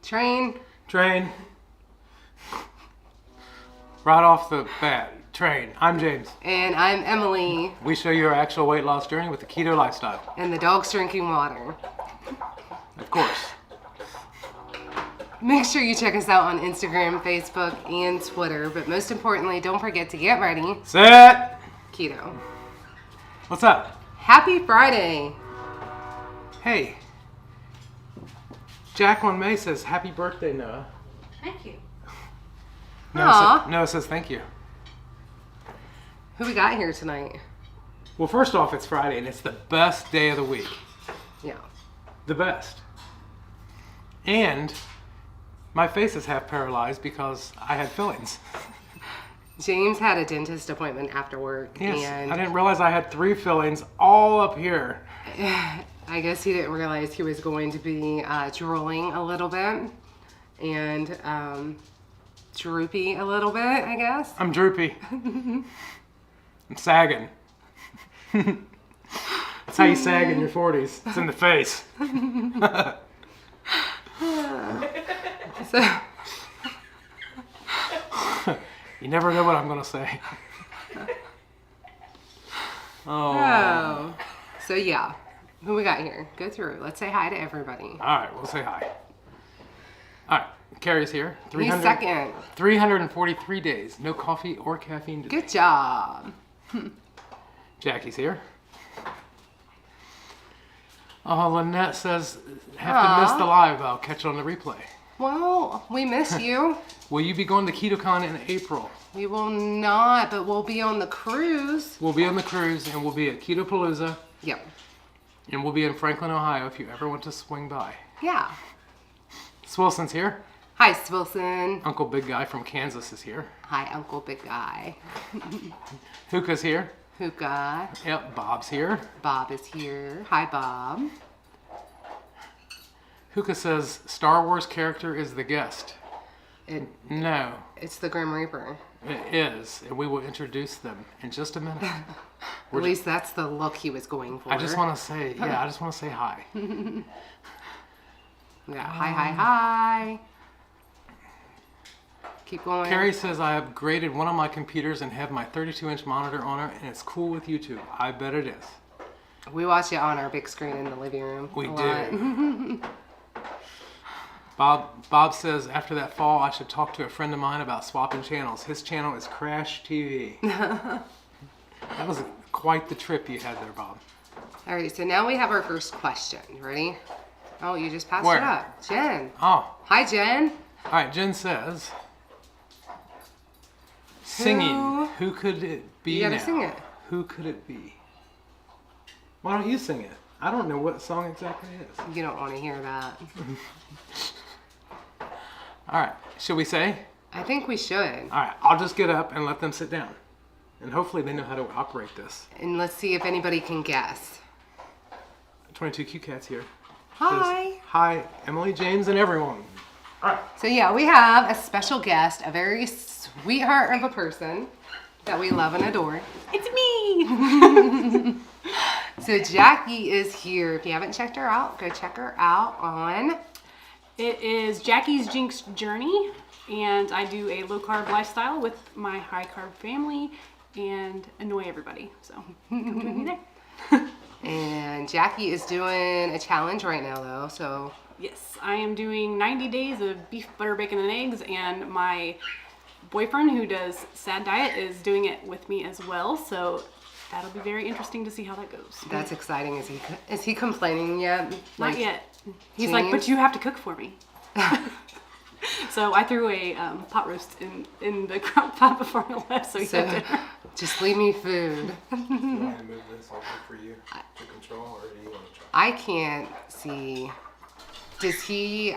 Train. Right off the bat. Train. I'm James. And I'm Emily. We show you our actual weight loss journey with the keto lifestyle. And the dog's drinking water. Of course. Make sure you check us out on Instagram, Facebook, and Twitter. But most importantly, don't forget to get ready. Set. Keto. What's up? Happy Friday. Hey. Jacqueline May says, happy birthday, Noah. Thank you. Noah says thank you. Who we got here tonight? Well, first off, it's Friday, and it's the best day of the week. Yeah. The best. And my face is half paralyzed because I had fillings. James had a dentist appointment after work. Yes, And I didn't realize I had 3 fillings all up here. I guess he didn't realize he was going to be drooling a little bit. And droopy a little bit, I guess. I'm droopy. I'm sagging. That's how you sag in your 40s. It's in the face. So, You never know what I'm going to say. oh. So yeah, who we got here? Go through. Let's say hi to everybody. All right, we'll say hi. All right, Carrie's here. He's second. 343 days. No coffee or caffeine today. Good job. Jackie's here. Oh, Lynette says, have to miss the live. I'll catch it on the replay. Well, we miss you. Will you be going to KetoCon in April? We will not, but we'll be on the cruise. We'll be on the cruise, and we'll be at Ketopalooza, Yep. and we'll be in Franklin, Ohio, if you ever want to swing by. Yeah. Swilson's here. Hi, Swilson. Uncle Big Guy from Kansas is here. Hi, Uncle Big Guy. Hookah's here. Hookah. Yep, Bob's here. Bob is here. Hi, Bob. Hookah says, Star Wars character is the guest. No, It's the Grim Reaper. it is, and we will introduce them in just a minute. At least that's the look he was going for. I just want to say, I just want to say hi. Yeah, hi. Keep going. Carrie says, I upgraded one of my computers and have my 32-inch monitor on it, and it's cool with YouTube. I bet it is. We watch it on our big screen in the living room. We a do. lot. Bob says, after that fall, I should talk to a friend of mine about swapping channels. His channel is Crash TV. That was quite the trip you had there, Bob. All right, so now we have our first question. Ready? Oh, you just passed Where? it up. Jen. Oh, Hi, Jen. all right. Jen says, singing. Who could it be You gotta now? sing it. Who could it be? Why don't you sing it? I don't know what song exactly it is. You don't want to hear that. All right. Should we say? I think we should. All right. I'll just get up and let them sit down. And hopefully they know how to operate this. And let's see if anybody can guess. 22 Q Cats here. Hi. Says, hi, Emily, James, and everyone. All right. So yeah, we have a special guest, a very sweetheart of a person that we love and adore. It's me! So Jackie is here. If you haven't checked her out, go check her out on... It is Jackie's Jinxed journey, and I do a low-carb lifestyle with my high-carb family and annoy everybody. So come join me there. And Jackie is doing a challenge right now though, so... Yes, I am doing 90 days of beef, butter, bacon, and eggs, and my boyfriend, who does Sad Diet, is doing it with me as well. So that'll be very interesting to see how that goes. That's exciting. Is he complaining yet? Not yet. He's like, but you have to cook for me. So I threw a pot roast in the crock pot before I left, so he had dinner. Just leave me food. Do you want to move this over for you to control, or do you want to try? I can't see. Does he,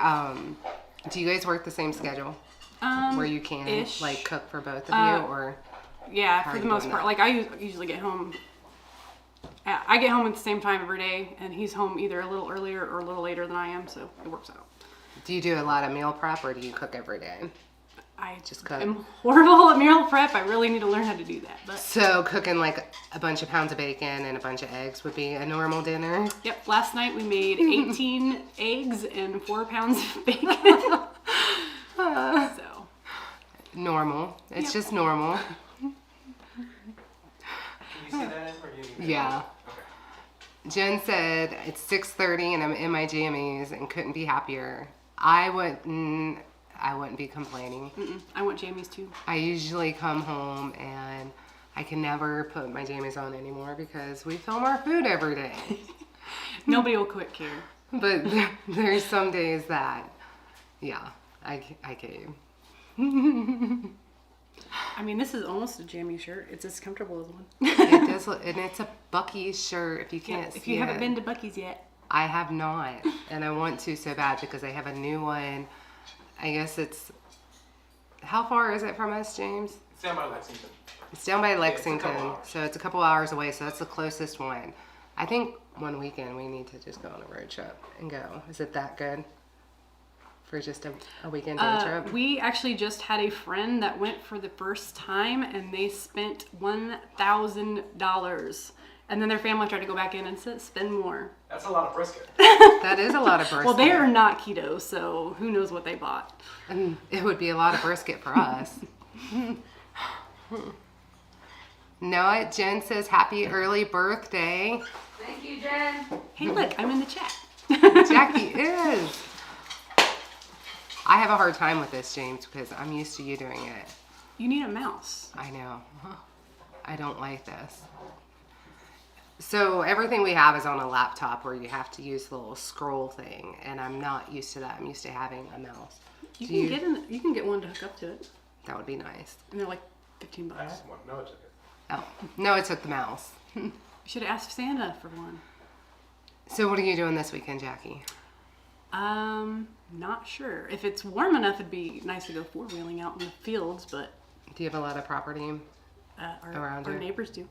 do you guys work the same schedule? Where you can, ish. like, cook for both of you, or? Yeah, How for are the you most doing part. that? Like I usually get home. I get home at the same time every day, and he's home either a little earlier or a little later than I am, so it works out. Do you do a lot of meal prep, or do you cook every day? I Just cook. am horrible at meal prep. I really need to learn how to do that. But So cooking like a bunch of pounds of bacon and a bunch of eggs would be a normal dinner. yep, last night we made 18 eggs and 4 pounds of bacon. So Normal. It's Yep. just normal. Can you see that or you need me to- Yeah. Okay. Jen said it's 6:30 and I'm in my jammies and couldn't be happier. I wouldn't be complaining. I want jammies too. I usually come home and I can never put my jammies on anymore because we film our food every day. Nobody will quit care. But there's some days that, yeah, I cave. I mean, this is almost a jammy shirt. It's as comfortable as one. It does look, and it's a Buc-ee's shirt if you Yeah, can't see if you haven't it. been to Buc-ee's yet. I have not, and I want to so bad because I have a new one. I guess it's, how far is it from us, James? It's down by Lexington. It's down by it's a Lexington, couple hours. so it's a couple hours away, so that's the closest one. I think one weekend we need to just go on a road trip and go. Is it that good for just a weekend day trip? We actually just had a friend that went for the first time and they spent $1,000. And then their family tried to go back in and spend more. That's a lot of brisket. That is a lot of brisket. Well, they are not keto, so who knows what they bought. And it would be a lot of brisket for us. Noah, Jen says happy early birthday. Thank you, Jen. Hey, look, I'm in the chat. Jackie is. I have a hard time with this, James, because I'm used to you doing it. You need a mouse. I know. I don't like this. So everything we have is on a laptop where you have to use the little scroll thing, and I'm not used to that. I'm used to having a mouse. You Do can get one to hook up to it, That would be nice. and they're like $15. I have one. No, it's okay. Oh, no, it took the mouse. You should have asked Santa for one. So what are you doing this weekend, Jackie? Not sure. If it's warm enough, it'd be nice to go four-wheeling out in the fields, but Do you have a lot of property? Around our here? neighbors do.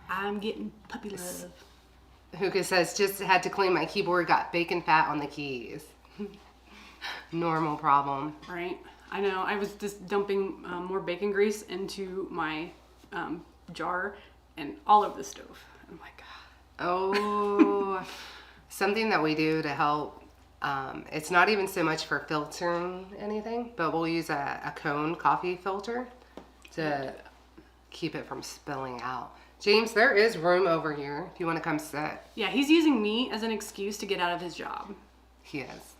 I'm getting puppy love. Hookah says, just had to clean my keyboard, got bacon fat on the keys. Normal problem. Right? I know. I was just dumping more bacon grease into my jar and all over the stove. Oh my God. Oh, something that we do to help. It's not even so much for filtering anything, but we'll use a cone coffee filter to keep it from spilling out. James, there is room over here if you want to come sit. Yeah, he's using me as an excuse to get out of his job. He is.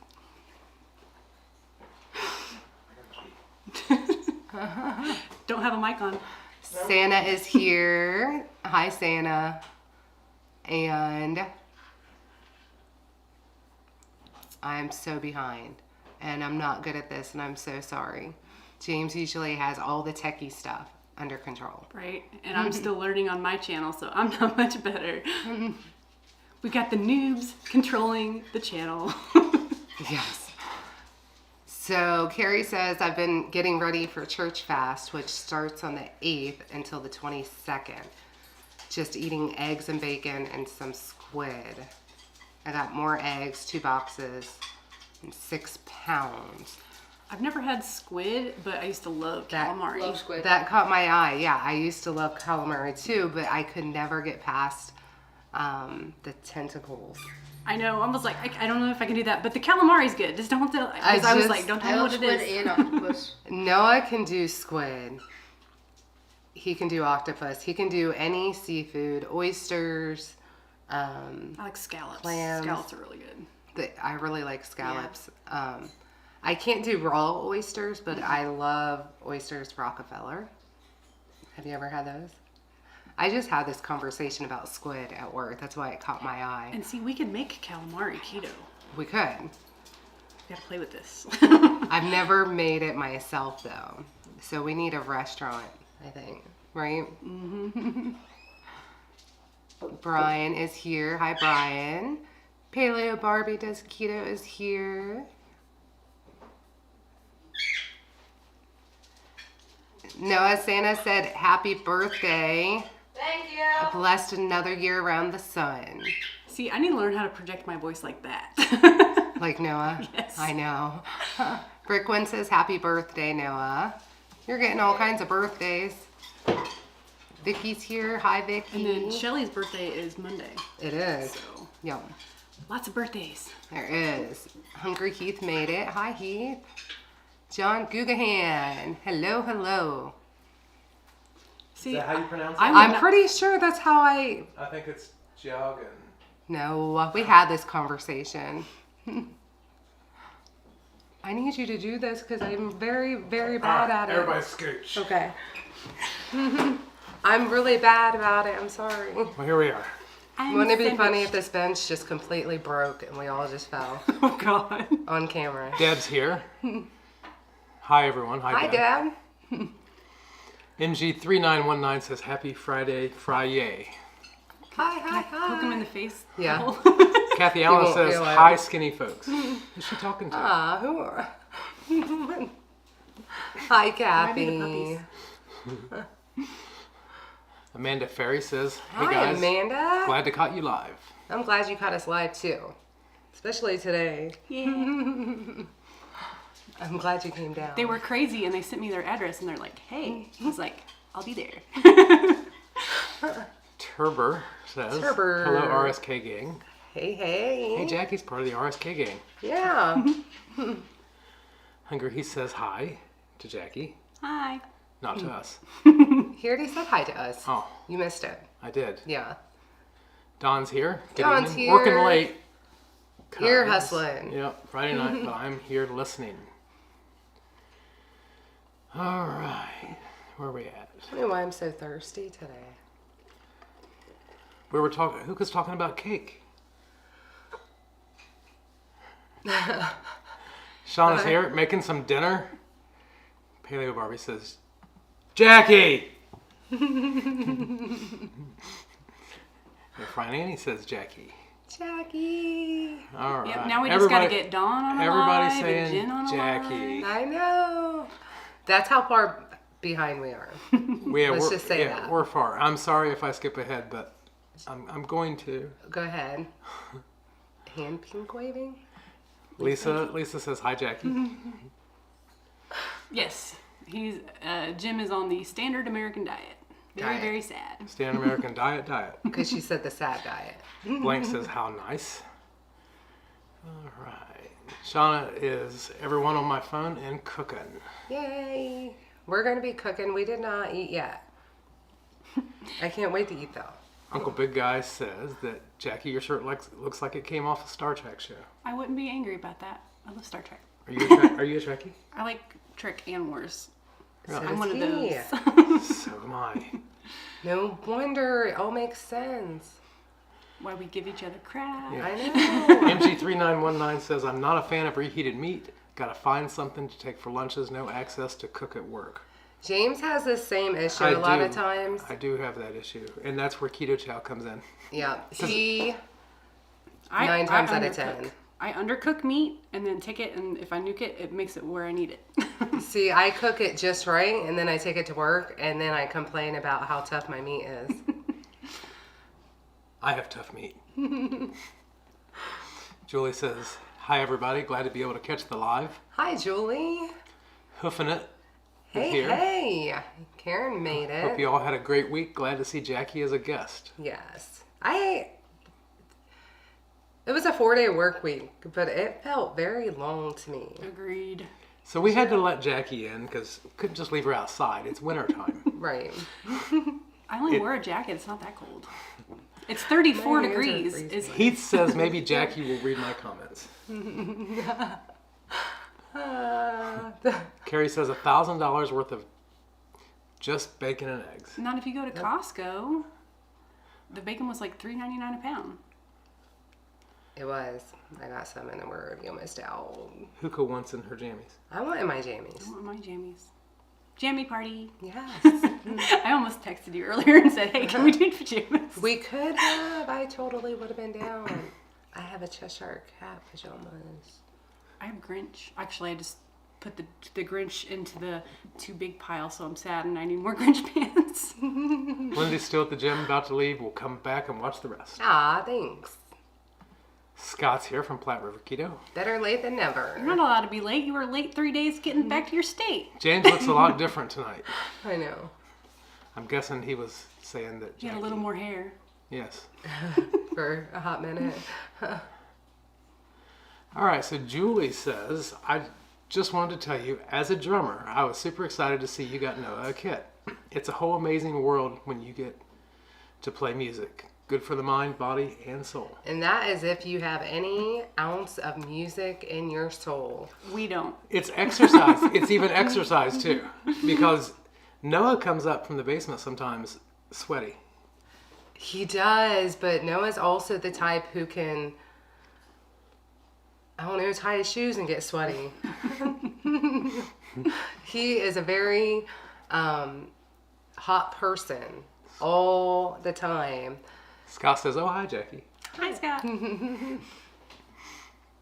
Don't have a mic on. Santa is here. Hi, Santa. And I'm so behind. And I'm not good at this, and I'm so sorry. James usually has all the techie stuff under control. Right? And I'm still learning on my channel, so I'm not much better. We got the noobs controlling the channel. Yes. So Carrie says, I've been getting ready for church fast, which starts on the 8th until the 22nd. Just eating eggs and bacon and some squid. I got more eggs, 2 boxes, and 6 pounds. I've never had squid, but I used to love calamari. Love squid. That caught my eye. Yeah, I used to love calamari too, but I could never get past the tentacles. I know. I was like, I don't know if I can do that, but the calamari's good. Just don't tell. I was like, don't I tell me love what it squid is. and octopus. Noah can do squid. He can do octopus. He can do any seafood, oysters. I like scallops. Clams. Scallops are really good. I really like scallops. I can't do raw oysters, but I love oysters Rockefeller. Have you ever had those? I just had this conversation about squid at work. That's why it caught my eye. And see, we could make calamari keto. We could. We gotta play with this. I've never made it myself though. So we need a restaurant, I think. Right? Mm-hmm. Brian is here. Hi, Brian. Paleo Barbie Does Keto is here. Noah, Santa said, happy birthday. Thank you. Blessed another year around the sun. See, I need to learn how to project my voice like that. Like Noah? Yes. I know. Brickwin says, happy birthday, Noah. You're getting all kinds of birthdays. Vicky's here. Hi, Vicky. And then Shelly's birthday is Monday. It is. So Yep. lots of birthdays. There is. Hungry Heath made it. Hi, Heath. John Gugahan. Hello, hello. See, how you pronounce I it? would I'm not- pretty sure that's how I... I think it's jogging. No, we had this conversation. I need you to do this because I'm very, very bad at it. Everybody scooch. Okay. I'm really bad about it. I'm sorry. Well, here we are. I'm Wouldn't it be funny finished. if this bench just completely broke and we all just fell Oh God. on camera? Deb's here. Hi, everyone. Hi, Deb. Dad. NG3919 says, happy Friday, Friday. Hi, hi, hi. Poke him in the face. Yeah. Kathy Allen won't says, realize. hi, skinny folks. Who's she talking to? Ah, who are... Hi, Kathy. Maybe the Amanda Ferry says, hey Hi, guys, Amanda. glad to caught you live. I'm glad you caught us live too. Especially today. Yeah. I'm glad you came down. They were crazy and they sent me their address and they're like, hey. I was like, I'll be there. Turber says, Turber. hello RSK gang. Hey, hey. Hey, Jackie's part of the RSK gang. Yeah. Hungry, he says hi to Jackie, Hi. not to us. He already said hi to us. Oh, You missed it. I did. Yeah. Don's here. Good Don's evening. here. Working late. Ear 'cause- hustling. Yep, Friday night, but I'm here listening. All right, where are we at? I don't know why I'm so thirsty today. We were talking. Who was talking about cake? Sean is here making some dinner. Paleo Barbie says, Jackie. And Brian Annie says Jackie. Jackie. All right. Yep, now we just gotta get Dawn on a Everybody's live saying and Jen on a Jackie. live. I know. That's how far behind we are. Let's just say that. We're far. I'm sorry if I skip ahead, but I'm going to. Go ahead. Hand pink waving? Lisa says hi, Jackie. Yes, he's Jim is on the standard American diet. Very, Diet. very sad. Standard American diet. Because she said the sad diet. Blank says how nice. All right. Shauna is everyone on my phone and cooking. Yay. We're going to be cooking. We did not eat yet. I can't wait to eat though. Uncle Big Guy says that Jackie, your shirt looks like it came off a Star Trek show. I wouldn't be angry about that. I love Star Trek. Are you a Trekkie? I like Trek and Wars. So I'm does one of he. those. So am I. No wonder. It all makes sense. Why we give each other crap. Yeah. I know. MG3919 says, I'm not a fan of reheated meat. Gotta find something to take for lunches. No access to cook at work. James has the same issue a lot of times. I do have that issue. And that's where Keto Chow comes in. Yeah. He, I, 9 times I out of undercook. 10. I undercook meat and then take it, and if I nuke it, it makes it where I need it. see, I cook it just right and then I take it to work and then I complain about how tough my meat is. I have tough meat. Julie says, hi everybody. Glad to be able to catch the live. Hi, Julie. Hoofing it. Hey, here. hey. Karen made it. Hope you all had a great week. Glad to see Jackie as a guest. Yes. It was a 4-day work week, but it felt very long to me. Agreed. So we had to let Jackie in because we couldn't just leave her outside. It's winter time. Right. I only wore a jacket. It's not that cold. It's 34 My hands are degrees. freezing. It's, Heath says maybe Jackie will read my comments. Carrie says $1,000 worth of just bacon and eggs. not if you go to Costco. The bacon was like $3.99 a pound. It was. I got some and we're almost out. Hookah wants in her jammies. I wanted my jammies. I want my jammies. Jammy party. Yes. I almost texted you earlier and said, hey, can we do pajamas? We could have. I totally would have been down. I have a Cheshire Cat pajamas. I have Grinch. Actually, I just put the Grinch into the too big pile, so I'm sad and I need more Grinch pants. Lindy's still at the gym, about to leave. We'll come back and watch the rest. Ah, thanks. Scott's here from Platte River Keto. Better late than You're never. not allowed to be late. You were late 3 days getting back to your state. James looks a lot different tonight. I know. I'm guessing he was saying that You had a Jackie- little more hair. Yes. For a hot minute. All right, so Julie says, I just wanted to tell you, as a drummer, I was super excited to see you got Noah a kit. It's a whole amazing world when you get to play music. Good for the mind, body, and soul. And that is if you have any ounce of music in your soul. We don't. It's exercise. It's even exercise, too. Because Noah comes up from the basement sometimes sweaty. He does, but Noah's also the type who can, I don't know, tie his shoes and get sweaty. He is a very hot person all the time. Scott says, oh, hi, Jackie. Hi, Scott.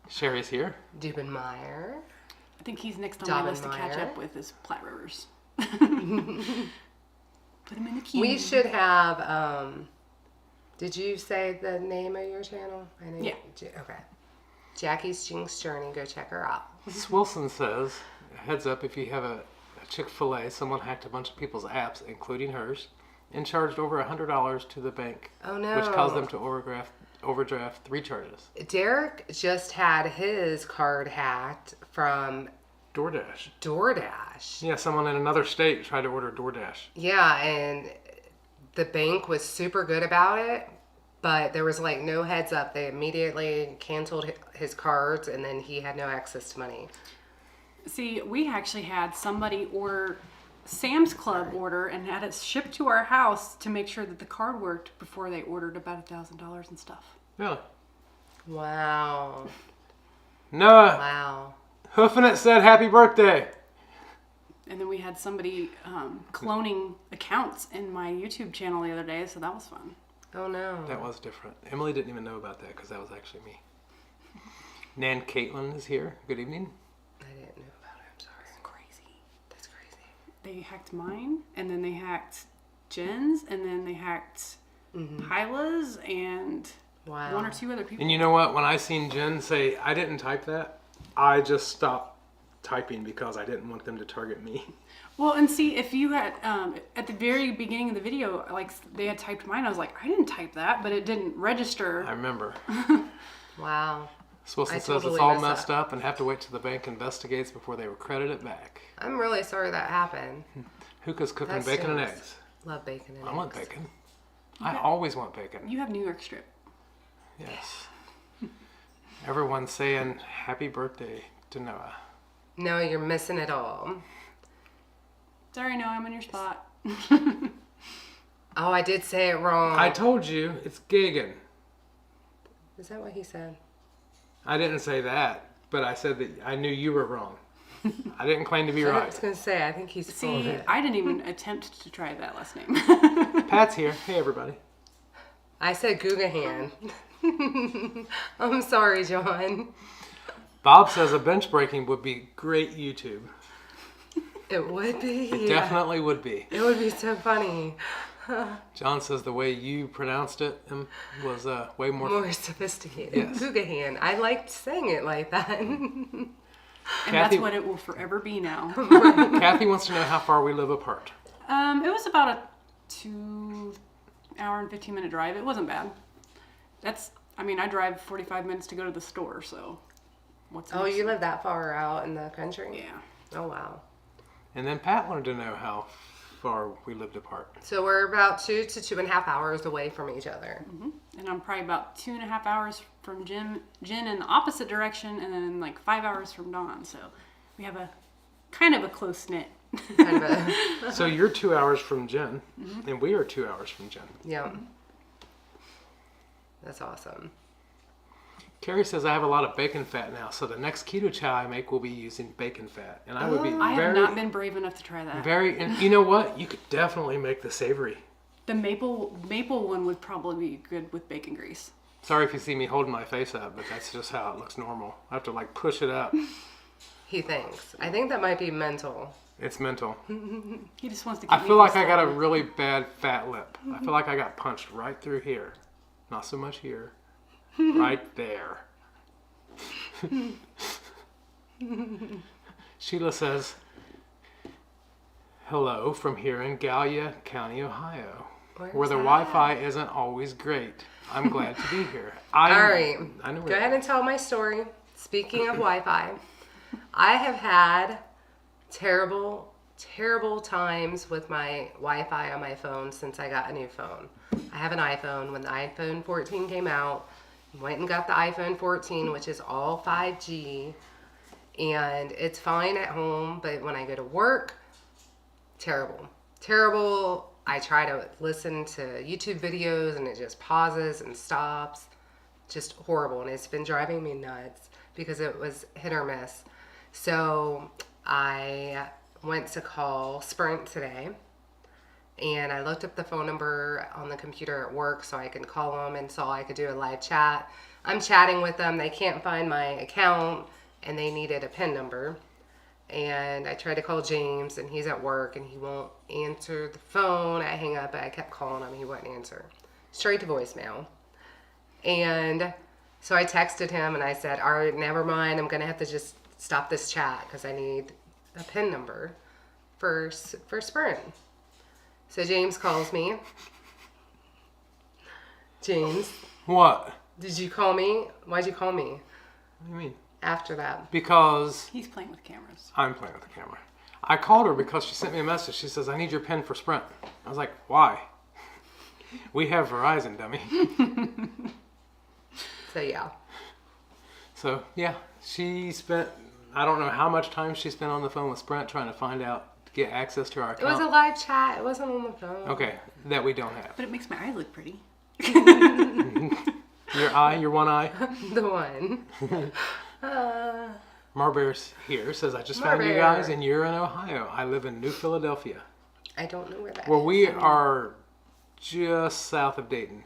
Sherry's here. Dubenmeyer. I think he's next on my list to catch Dobbenmeyer. up with is Platte Rivers. Put him in the queue. We should have, did you say the name of your channel? I know. Yeah. Okay. Jackie's Jinxed Journey. Go check her out. Swilson says, heads up, if you have a Chick-fil-A, someone hacked a bunch of people's apps, including hers, and charged over $100 to the bank. Oh, no. Which caused them to overdraft 3 charges. Derek just had his card hacked from DoorDash. DoorDash. Yeah, someone in another state tried to order DoorDash. Yeah, and the bank was super good about it, but there was like no heads up. They immediately canceled his cards, and then he had no access to money. See, we actually had somebody order Sam's Club order and had it shipped to our house to make sure that the card worked before they ordered about $1,000 and stuff. Really? Wow. Noah, Wow. Hoofing It said happy birthday. And then we had somebody cloning accounts in my YouTube channel the other day, so that was fun. Oh, no. That was different. Emily didn't even know about that because that was actually me. Nan Caitlin is here. Good evening. I didn't know about it. I'm sorry. Crazy. That's crazy. They hacked mine, and then they hacked Jen's, and then they hacked Hyla's, and Wow. 1 or 2 other people. And you know what? When I seen Jen say, I didn't type that, I just stopped typing because I didn't want them to target me. Well, and see, if you had, at the very beginning of the video, like, they had typed mine, I was like, I didn't type that, but it didn't register. I remember. Wow. Swilson I says totally it's all messed messed up and have to wait till the bank investigates before they will credit it back. I'm really sorry that happened. Hookah's cooking That bacon and stinks. eggs. Love bacon and I eggs. want bacon. I always want bacon. You have New York strip. Yes. Everyone's saying happy birthday to Noah. No, you're missing it all. Sorry, no, I'm in your spot. Oh, I did say it wrong. I told you, it's Gagan. Is that what he said? I didn't say that, but I said that I knew you were wrong. I didn't claim to be I was right. going to say, I think he's full of See, it. I didn't even attempt to try that last name. Pat's here. Hey, everybody. I said Googahan. I'm sorry, John. Bob says a bench breaking would be great YouTube. It would be. It definitely would be. It would be so funny. John says the way you pronounced it was way more. More sophisticated. Yes. Googahan. I liked saying it like that. And Kathy- that's what it will forever be now. Kathy wants to know how far we live apart. It was about a 2 hour and 15-minute drive. It wasn't bad. I drive 45 minutes to go to the store, so what's Oh, next? you live that far out in the country? Yeah. Oh, wow. And then Pat wanted to know how far we lived apart. So we're about 2 to 2.5 hours away from each other. And I'm probably about 2.5 hours from Jen in the opposite direction, and then like 5 hours from Dawn. So we have a kind of a close knit. Kind of a, So you're 2 hours from Jen, and we are 2 hours from Jen. yeah. That's awesome. Carrie says I have a lot of bacon fat now, so the next keto chow I make will be using bacon fat, and I would be I have not been brave enough to try that. And you know what? You could definitely make the savory. The maple one would probably be good with bacon grease. Sorry if you see me holding my face up, but that's just how it looks normal. I have to like push it up. He thinks. I think that might be mental. It's mental. He just wants to keep I feel me like from I got a stalling. really bad fat lip. I feel like I got punched right through here. Not so much here. Right there. Sheila says, hello from here in Gallia County, Ohio, where the that? Wi-Fi isn't always great. I'm glad to be here. All right. I know Go ahead and tell my story. Speaking of Wi-Fi, I have had terrible times with my Wi-Fi on my phone since I got a new phone. I have an iPhone. When the iPhone 14 came out, went and got the iPhone 14, which is all 5G, and it's fine at home, but when I go to work, terrible. I try to listen to YouTube videos and it just pauses and stops. Just horrible, and it's been driving me nuts because it was hit or miss. So I went to call Sprint today, and I looked up the phone number on the computer at work so I can call them and saw I could do a live chat. I'm chatting with them. They can't find my account, and they needed a PIN number. And I tried to call James, and he's at work, and he won't answer the phone. I hang up, and I kept calling him. He wouldn't answer. Straight to voicemail. And so I texted him, and I said, all right, never mind. I'm going to have to just stop this chat because I need a PIN number for Sprint. So James calls me. James. What? Did you call me? Why'd you call me What do you mean? after that? Because He's playing with cameras. I'm playing with the camera. I called her because she sent me a message. She says, I need your PIN for Sprint. I was like, why? We have Verizon, dummy. So yeah. So, yeah, she spent, I don't know how much time she spent on the phone with Sprint trying to find out, to get access to our It was account. a live chat. It wasn't on the phone. Okay, that we don't have. But it makes my eyes look pretty. Your one eye. The one. Marbear's here, says, I just found you Marbear. guys and you're in Ohio. I live in New Philadelphia. I don't know where that Well, is. we are just south of Dayton.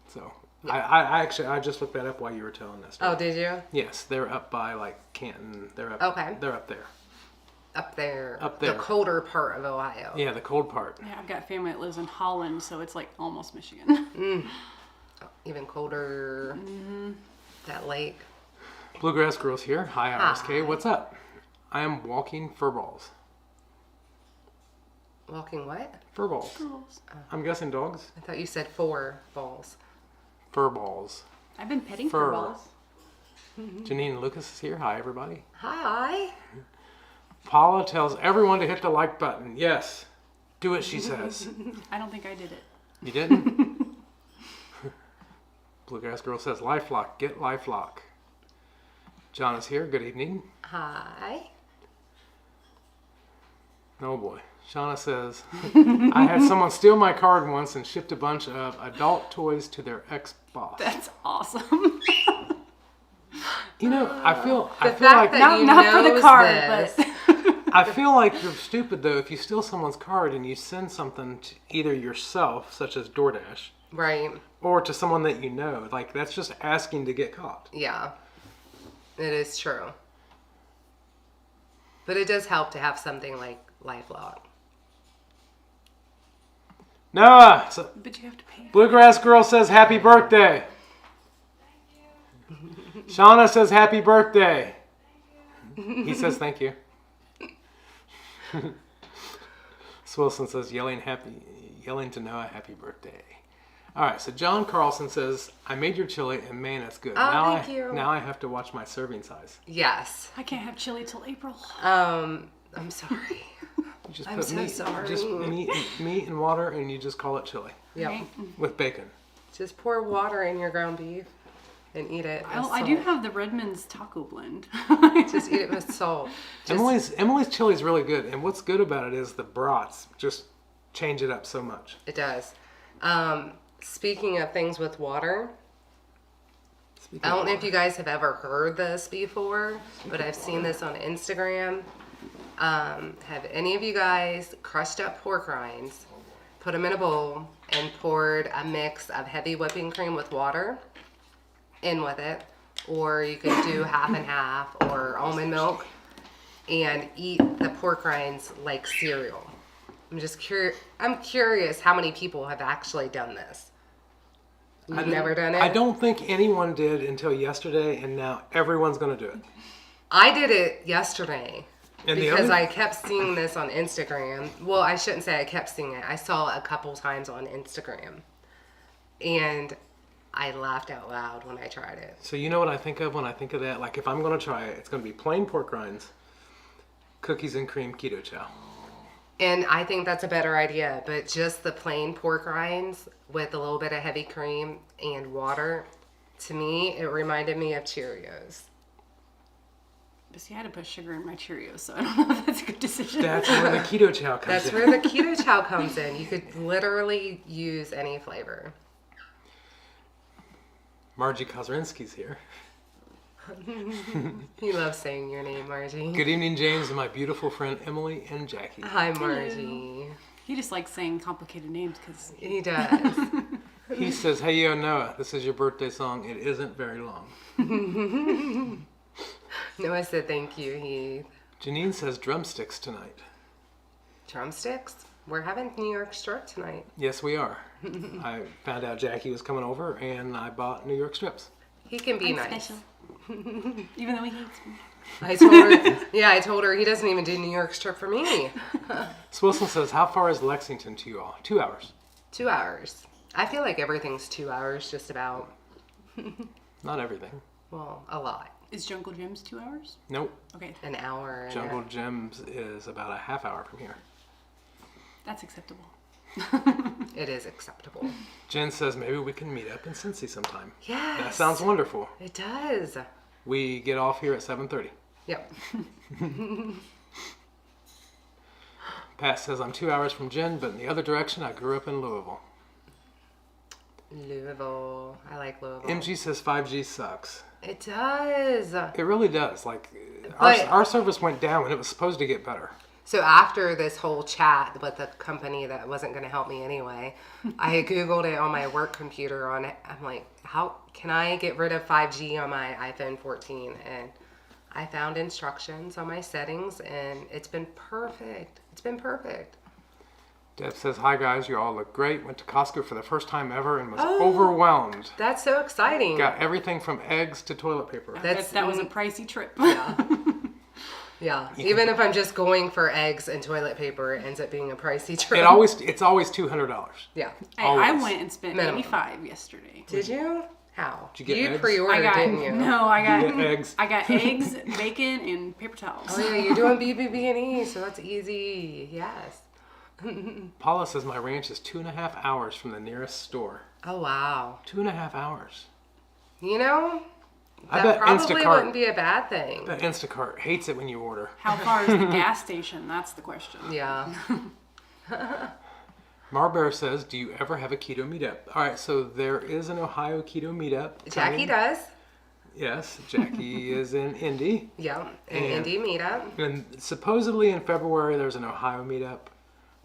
So, I just looked that up while you were telling this story. Oh, did you? Yes, they're up by like Canton. They're up. Okay. They're up there. Up there. Up there. The colder part of Ohio. Yeah, the cold part. Yeah, I've got family that lives in Holland, so it's like almost Michigan. Even colder. That lake. Bluegrass Girls here. Hi, Hi. RSK. What's up? I am walking fur balls. Walking what? Fur balls. I'm guessing dogs. I thought you said 4 balls. Fur balls. I've been petting Fur. fur balls. Janine Lucas is here. Hi, everybody. Hi. Paula tells everyone to hit the like button. Yes. Do it, she says. I don't think I did it. You didn't? Bluegrass Girl says, LifeLock. Get LifeLock. John is here. Good evening. Hi. Oh boy. Shauna says, I had someone steal my card once and shipped a bunch of adult toys to their ex-boss. That's awesome. You know, I feel fact like that you Not for the knows card, this. but I feel like you're stupid though if you steal someone's card and you send something to either yourself, such as DoorDash, Right. or to someone that you know. Like that's just asking to get caught. Yeah. It is true. But it does help to have something like LifeLock. Noah, so but you have to pay. Bluegrass Girl says happy birthday. Shauna says happy birthday. He says thank you. Swilson says yelling to Noah happy birthday. All right, so John Carlson says I made your chili and man, it's good. Oh, thank you. Now I have to watch my serving size. Yes. I can't have chili till April. I'm sorry. You just I'm put so meat, sorry. just meat and water, and you just call it chili Yep. Right? with bacon. Just pour water in your ground beef and eat it. with I do salt. have the Redmond's taco blend. Just eat it with salt. Emily's chili is really good, and what's good about it is the brats just change it up so much. It does. Speaking of things with water, I don't know if you guys have ever heard this before, but I've seen this on Instagram. Have any of you guys crushed up pork rinds, put them in a bowl, and poured a mix of heavy whipping cream with water in with it? Or you could do half and half or almond milk and eat the pork rinds like cereal. I'm just curious. I'm curious how many people have actually done this. You've never done it? I don't think anyone did until yesterday, and now everyone's going to do it. I did it yesterday. And Because I kept seeing this on Instagram. Well, I shouldn't say I kept seeing it. I saw it a couple times on Instagram. And I laughed out loud when I tried it. So you know what I think of when I think of that? Like if I'm going to try it, it's going to be plain pork rinds, cookies and cream keto chow. And I think that's a better idea. But just the plain pork rinds with a little bit of heavy cream and water, to me, it reminded me of Cheerios. But see, I had to put sugar in my Cheerios, so I don't know if that's a good decision. That's where the keto chow comes That's in. where the keto chow comes in. You could literally use any flavor. Margie Kozrinsky's here. He loves saying your name, Margie. Good evening, James, and my beautiful friend Emily and Jackie. Hi, Margie. He just likes saying complicated names because He does. He says, "Hey, yo, Noah, this is your birthday song. It isn't very long." Noah said thank you, Heath. Janine says drumsticks tonight. Drumsticks? We're having New York strip tonight. Yes, we are. I found out Jackie was coming over, and I bought New York strips. He can be I'm nice. special. Even though he hates me. I told her, I told her he doesn't even do New York strip for me. Swilson says, how far is Lexington to you all? 2 hours. 2 hours. I feel like everything's 2 hours, just about. Not everything. Well, a lot. Is Jungle Jim's 2 hours? Nope. Okay, An hour. and Jungle Jim's is about a half hour from here. that's acceptable. It is acceptable. Jen says maybe we can meet up in Cincy sometime. Yes. That sounds wonderful. It does. We get off here at 7:30. Yep. Pat says I'm 2 hours from Jen, but in the other direction, I grew up in Louisville. Louisville. I like Louisville. MG says 5G sucks. It does. It really does. Like, But- our service went down when it was supposed to get better. So after this whole chat with the company that wasn't going to help me anyway, I Googled it on my work computer on it. I'm like, how can I get rid of 5G on my iPhone 14? And I found instructions on my settings, and it's been perfect. It's been perfect. Deb says, hi guys, you all look great. Went to Costco for the first time ever and was Oh. overwhelmed. That's so exciting. Got everything from eggs to toilet paper. That's That was a pricey trip. Yeah. Even if I'm just going for eggs and toilet paper, it ends up being a pricey trip. It's always $200. Yeah. I Always. went and spent Minimum. 85 yesterday. Did you? How? Did you get eggs? pre-ordered, didn't you? I You get eggs. got eggs, bacon, and paper towels. Oh yeah, you're doing BBB&E, so that's easy. Yes. Paula says my ranch is 2.5 hours from the nearest store. Oh wow. 2.5 hours. You know, I that bet probably Instacart- wouldn't be a bad thing. But Instacart hates it when you order. How far is the gas station? That's the question. Yeah. Marbear says, do you ever have a keto meetup? All right, so there is an Ohio keto meetup. Jackie coming. does. Yes, Jackie is in Indy. Yeah. An And- indie meetup. And supposedly in February there's an Ohio meetup.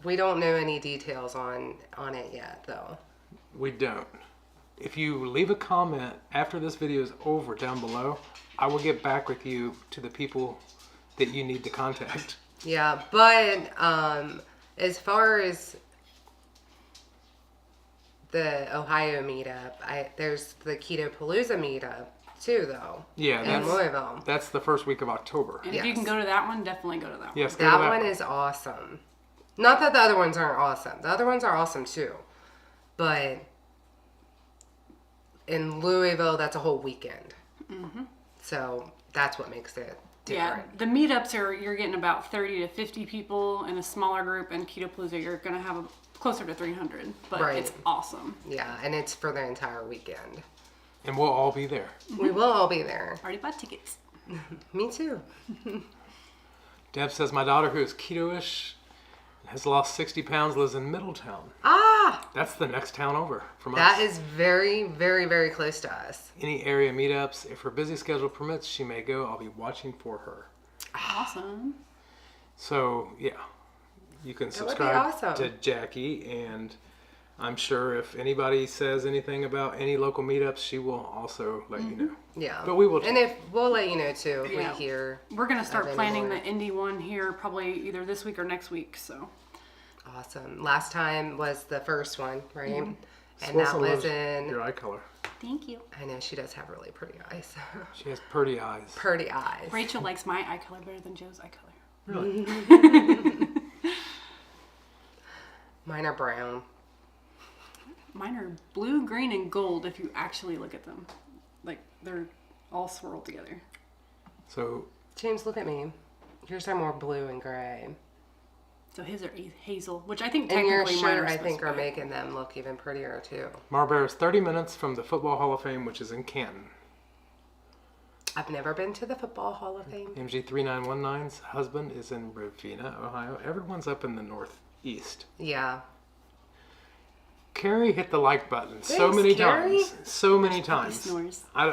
We don't know any details on it yet, though. We don't. If you leave a comment after this video is over down below, I will get back with you to the people that you need to contact. Yeah, but as far as the Ohio meetup, there's the Keto Palooza meetup too, though. Yeah, in Louisville. that's the first week of October. And if you Yes. can go to that one, definitely go to that one. Yes, go to That one is awesome. Not that the other ones aren't awesome. The other ones are awesome too. But in Louisville, that's a whole weekend. Mm-hmm. So that's what makes it Yeah, different. the meetups you're getting about 30 to 50 people in a smaller group, and Keto Palooza you're gonna have closer to 300. But Right. it's awesome. Yeah, and it's for the entire weekend. And we'll all be there. We will all be there. Already bought tickets. Me too. Deb says my daughter, who is keto-ish, has lost 60 pounds, lives in Middletown. Ah, That's the next town over from that us. is very, very, very close to us. Any area meetups, if her busy schedule permits, she may go. I'll be watching for her. Awesome. So, yeah, you can would be subscribe awesome. to Jackie, and I'm sure if anybody says anything about any local meetups, she will also let you know. Yeah. But we will And if we'll let you know too if Yeah. we hear. We're gonna start Of planning anymore. the indie one here probably either this week or next week. So Awesome. Last time was the first one, right? And Wilson that was loves in, your eye color. Thank you. I know she does have really pretty eyes. She has pretty eyes. Pretty eyes. Rachel likes my eye color better than Joe's eye color. Really? Mine are brown. Mine are blue, green, and gold if you actually look at them. Like, they're all swirled together. So, James, look at me. Yours are more blue and gray. So his are hazel, which I think And your technically mine shirt, are I supposed think, to are be. making them look even prettier, too. Marlboro's 30 minutes from the Football Hall of Fame, which is in Canton. I've never been to the Football Hall of Fame. MG3919's husband is in Ravenna, Ohio. Everyone's up in the northeast. Yeah. Carrie hit the like button so Thanks, many Carrie. times. So many He times. snores. I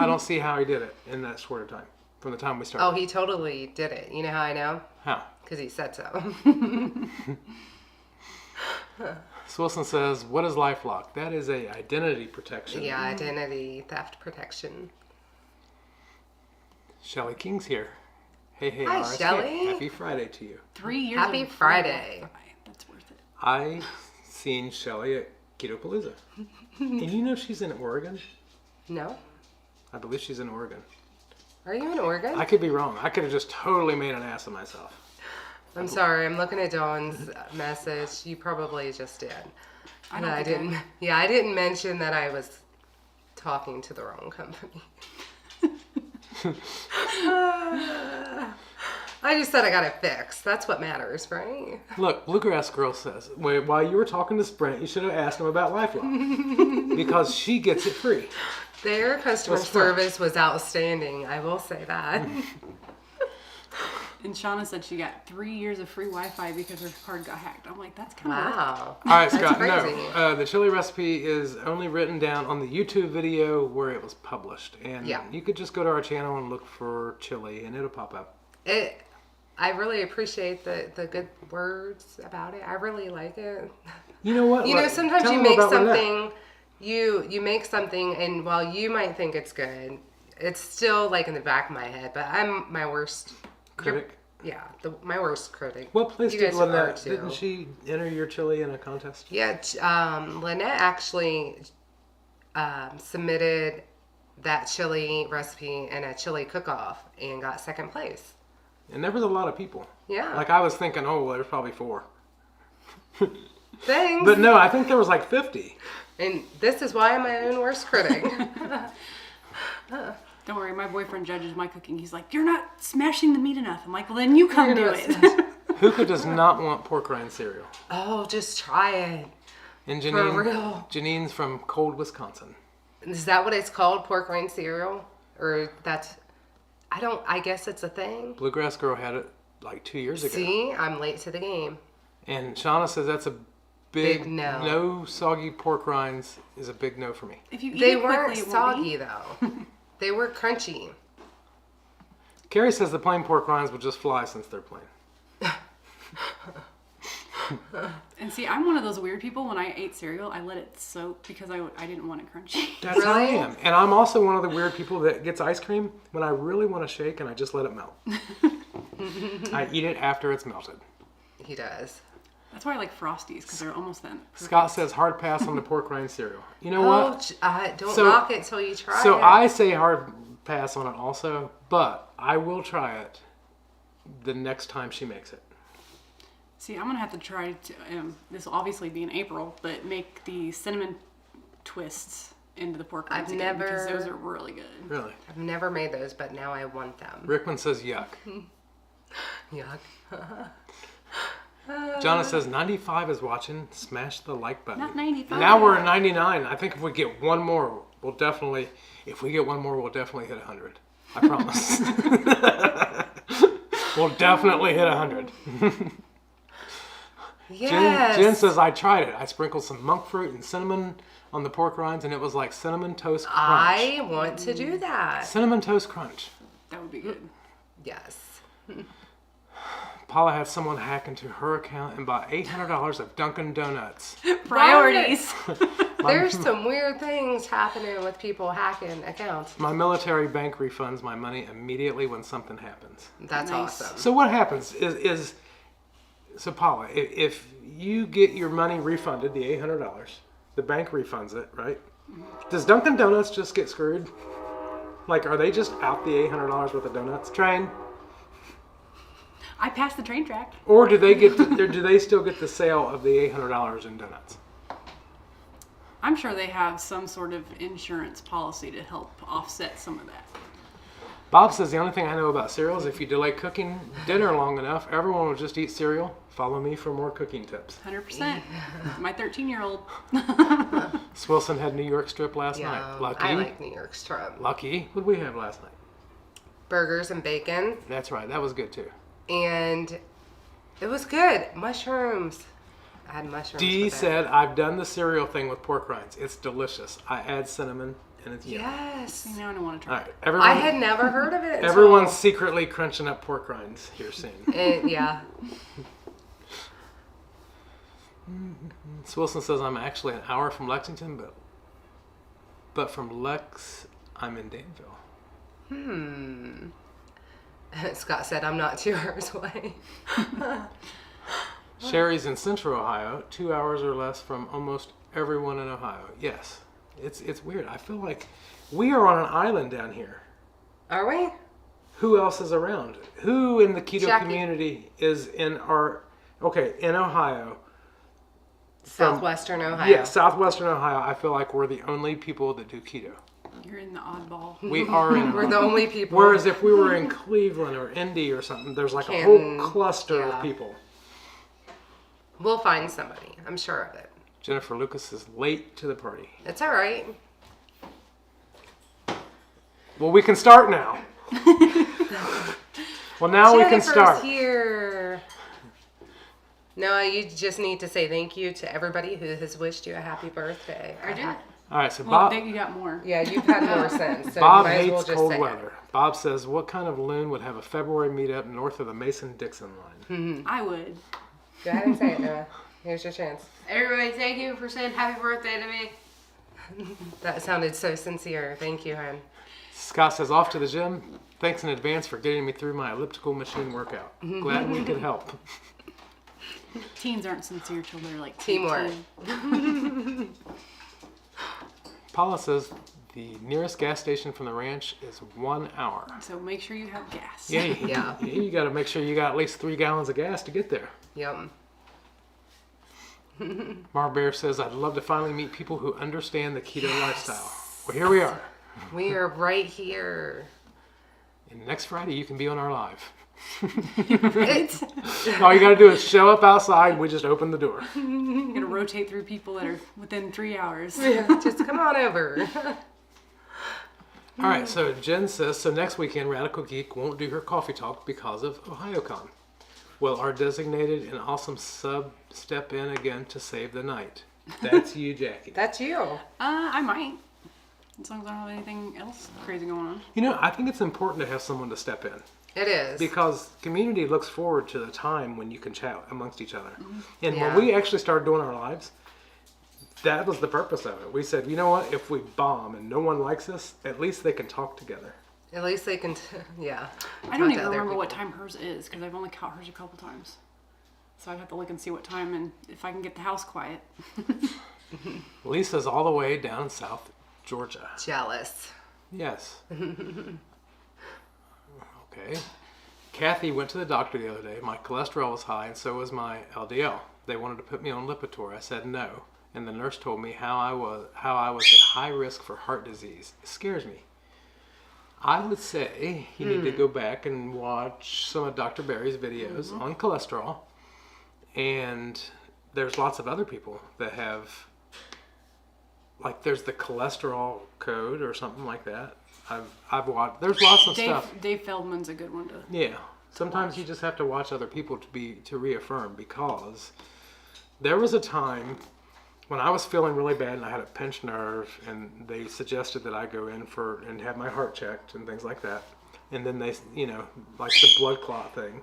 don't see how he did it in that short of time. From the time we started. Oh, he totally did it. You know how I know? How? Because he said so. Swilson says, what is LifeLock? That is a identity protection. Yeah, identity theft protection. Shelly King's here. Hey, Hi, RSK. Shelley. Happy Friday to you. 3 years. Happy of Friday. Wi-Fi. That's worth it. I seen Shelly at Keto Palooza. And you know she's in Oregon? No? I believe she's in Oregon. Are you in Oregon? I could be wrong. I could have just totally made an ass of myself. I'm sorry. I'm looking at Dawn's message. You probably just did. I But don't I think didn't. Yeah, I didn't mention that I was talking to the wrong company. I just said I got it fixed. That's what matters, right? Look, Bluegrass Girl says, wait, while you were talking to Sprint, you should have asked him about LifeLock. Because she gets it free. Their customer That's right. service was outstanding. I will say that. And Shauna said she got 3 years of free Wi-Fi because her card got hacked. I'm like, that's kind of Wow. All right, Scott, crazy. no. The chili recipe is only written down on the YouTube video where it was published. And Yeah. you could just go to our channel and look for chili, and it'll pop up. I really appreciate the good words about it. I really like it. You know what? You know, Like, sometimes tell you them make about Lynette. something, you make something, and while you might think it's good, it's still like in the back of my head. But I'm my worst Critic. Yeah, my worst critic. What place You did guys are Lynette? too. Didn't she enter your chili in a contest? Yeah, Lynette actually submitted that chili recipe in a chili cook-off and got second place. And there was a lot of people. Yeah. Like I was thinking, oh, well, there's probably 4. Thanks. But no, I think there was like 50. And this is why I'm my own worst critic. Don't worry, my boyfriend judges my cooking. He's like, you're not smashing the meat enough. I'm like, well, then you come do You're it. not Hookah does not want pork rind cereal. Oh, just try it. And For Janine, real. Janine's from cold Wisconsin. Is that what it's called, pork rind cereal? Or that's, I guess it's a thing. Bluegrass Girl had it like 2 years ago. See, I'm late to the game. And Shauna says that's a big, Big no. No soggy pork rinds is a big no for me. If you eat They it quickly, weren't it won't soggy be. though. They were crunchy. Carrie says the plain pork rinds will just fly since they're plain. And see, I'm one of those weird people. When I ate cereal, I let it soak because I didn't want it crunchy. That's how I Really? am. And I'm also one of the weird people that gets ice cream when I really want to shake and I just let it melt. I eat it after it's melted. He does. That's why I like Frosties because they're almost then. Scott says hard pass on the pork rind cereal. You know Oh, what? don't So- knock it till you try So it. I say hard pass on it also, but I will try it the next time she makes it. See, I'm gonna have to try to. This will obviously be in April, but make the cinnamon twists into the pork rinds I've again, because never- those are really good. Really. I've never made those, but now I want them. Rickman says yuck. Yuck. Jonna says 95 is watching. Smash the like button. Not 95. Now we're at 99. I think if we get one more, we'll definitely. If we get one more, we'll definitely hit 100. I promise. We'll definitely hit 100. Yes. Jen says I tried it. I sprinkled some monk fruit and cinnamon on the pork rinds, and it was like cinnamon toast crunch. I want to do that. Cinnamon toast crunch. That would be good. Yes. Paula had someone hack into her account and bought $800 of Dunkin' Donuts. Priorities. There's some weird things happening with people hacking accounts. My military bank refunds my money immediately when something happens. That's Nice. awesome. So what happens is so Paula, if you get your money refunded, the $800, The bank refunds it, right? Does Dunkin' Donuts just get screwed? Like, are they just out the $800 worth of donuts train? I passed the train track. Or do they get? Do they still get the sale of the $800 in donuts? I'm sure they have some sort of insurance policy to help offset some of that. Bob says the only thing I know about cereal is if you delay cooking dinner long enough, everyone will just eat cereal. Follow me for more cooking tips. 100%. My 13-year-old. Swilson had New York strip last Yeah, night. Lucky. I like New York strip. Lucky. What did we have last night? Burgers and bacon. That's right. That was good too. And it was good. Mushrooms. I had mushrooms. Dee with it. said, I've done the cereal thing with pork rinds. It's delicious. I add cinnamon and it's yummy. Yes. Now I don't want to All try right. it. Everyone, I had never heard of it. Until, everyone's secretly crunching up pork rinds here soon. yeah. Swilson says, I'm actually an hour from Lexington, but from Lex, I'm in Danville. Scott said, I'm not 2 hours away. Sherry's in Central Ohio, 2 hours or less from almost everyone in Ohio. Yes, it's weird. I feel like we are on an island down here. Are we? Who else is around? Who in the keto Jackie. community is in in Ohio? Southwestern Ohio. Yeah, Southwestern Ohio. I feel like we're the only people that do keto. You're in the oddball. We are in. We're the only people. Whereas if we were in Cleveland or Indy or something, there's like a Canton, whole cluster yeah. of people. We'll find somebody. I'm sure of it. Jennifer Lucas is late to the party. It's all right. Well, we can start now. Well, now we can Jennifer's start. here. No, you just need to say thank you to everybody who has wished you a happy birthday. I did. All right, so Well, Bob. you got more. Yeah, you've had more since. So Bob you might as well hates just cold say weather. Bob says, what kind of loon would have a February meetup north of the Mason-Dixon line? I would. It. Go ahead and say it, Noah. Here's your chance. Everybody, thank you for saying happy birthday to me. That sounded so sincere. Thank you, hon. Scott says, off to the gym. Thanks in advance for getting me through my elliptical machine workout. Glad we could help. Teens aren't sincere till they're like Teamwork. 18. Paula says, the nearest gas station from the ranch is 1 hour. So make sure you have gas. Yeah, Yeah. you got to make sure you got at least 3 gallons of gas to get there. Yum. Mar Bear says, I'd love to finally meet people who understand the keto lifestyle. Well, here we are. We are right here. And next Friday, you can be on our live. It's, All you got to do is show up outside. We just open the door. You're gonna rotate through people that are within 3 hours. just come on over. All right, so Jen says, so next weekend, Radical Geek won't do her coffee talk because of OhioCon. Will our designated and awesome sub step in again to save the night? That's you, Jackie. That's you. I might. As long as I don't have anything else crazy going on. You know, I think it's important to have someone to step in. It is. Because community looks forward to the time when you can chat amongst each other. And Yeah. when we actually started doing our lives, that was the purpose of it. We said, you know what? If we bomb and no one likes us, at least they can talk together. At least they can, yeah. I don't talk to even other remember what people. time hers is because I've only caught hers a couple times. So I'd have to look and see what time and if I can get the house quiet. Lisa's all the way down in South Georgia. Jealous. Yes. Okay. Kathy went to the doctor the other day. My cholesterol was high and so was my LDL. They wanted to put me on Lipitor. I said no. And the nurse told me how I was at high risk for heart disease. It scares me. I would say you need to go back and watch some of Dr. Barry's videos on cholesterol. And there's lots of other people that have, like there's the cholesterol code or something like that. I've watched, there's lots of stuff. Dave Feldman's a good one to. Yeah. Sometimes you just have to watch other people to reaffirm, because there was a time when I was feeling really bad and I had a pinched nerve and they suggested that I go in and have my heart checked and things like that. And then they, like the blood clot thing.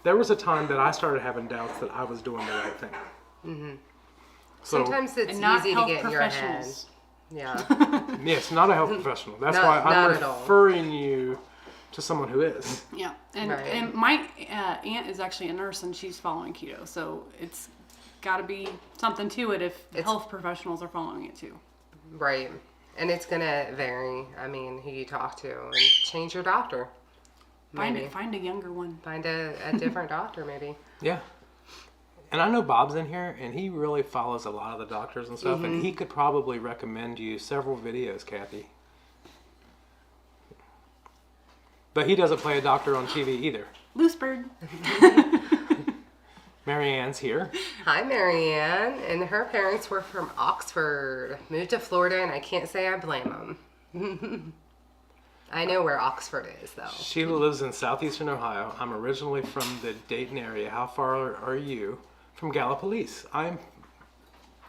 There was a time that I started having doubts that I was doing the right thing. Mm-hmm. So, Sometimes it's And not easy to health get in your head. professionals. Yeah. yes, not a health professional. That's Not- why I'm not at all. referring you to someone who is. Yeah, and Right. and my aunt is actually a nurse and she's following keto, so it's got to be something to it if health professionals are following it too. Right. And it's going to vary. I mean, who you talk to, and change your doctor. Maybe. Find a younger one. Find a different doctor, maybe. Yeah. And I know Bob's in here, and he really follows a lot of the doctors and stuff, and he could probably recommend you several videos, Kathy. But he doesn't play a doctor on TV either. Loose bird. Marianne's here. Hi, Marianne. And her parents were from Oxford. Moved to Florida, and I can't say I blame them. I know where Oxford is, though. Sheila lives in southeastern Ohio. I'm originally from the Dayton area. How far are you from Gallipolis? I'm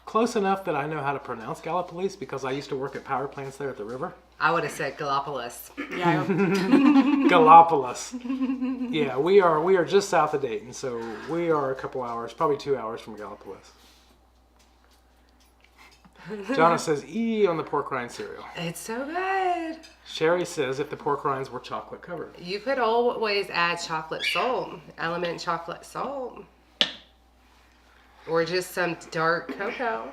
close enough that I know how to pronounce Gallipolis because I used to work at power plants there at the river. I would have said Gallipolis. Yeah. Gallipolis. Yeah, we are just south of Dayton, so we are a couple hours, probably 2 hours from Gallipolis. Jonna says, E on the pork rind cereal. It's so good. Sherry says, if the pork rinds were chocolate covered. You could always add chocolate salt, element chocolate salt. Or just some dark cocoa.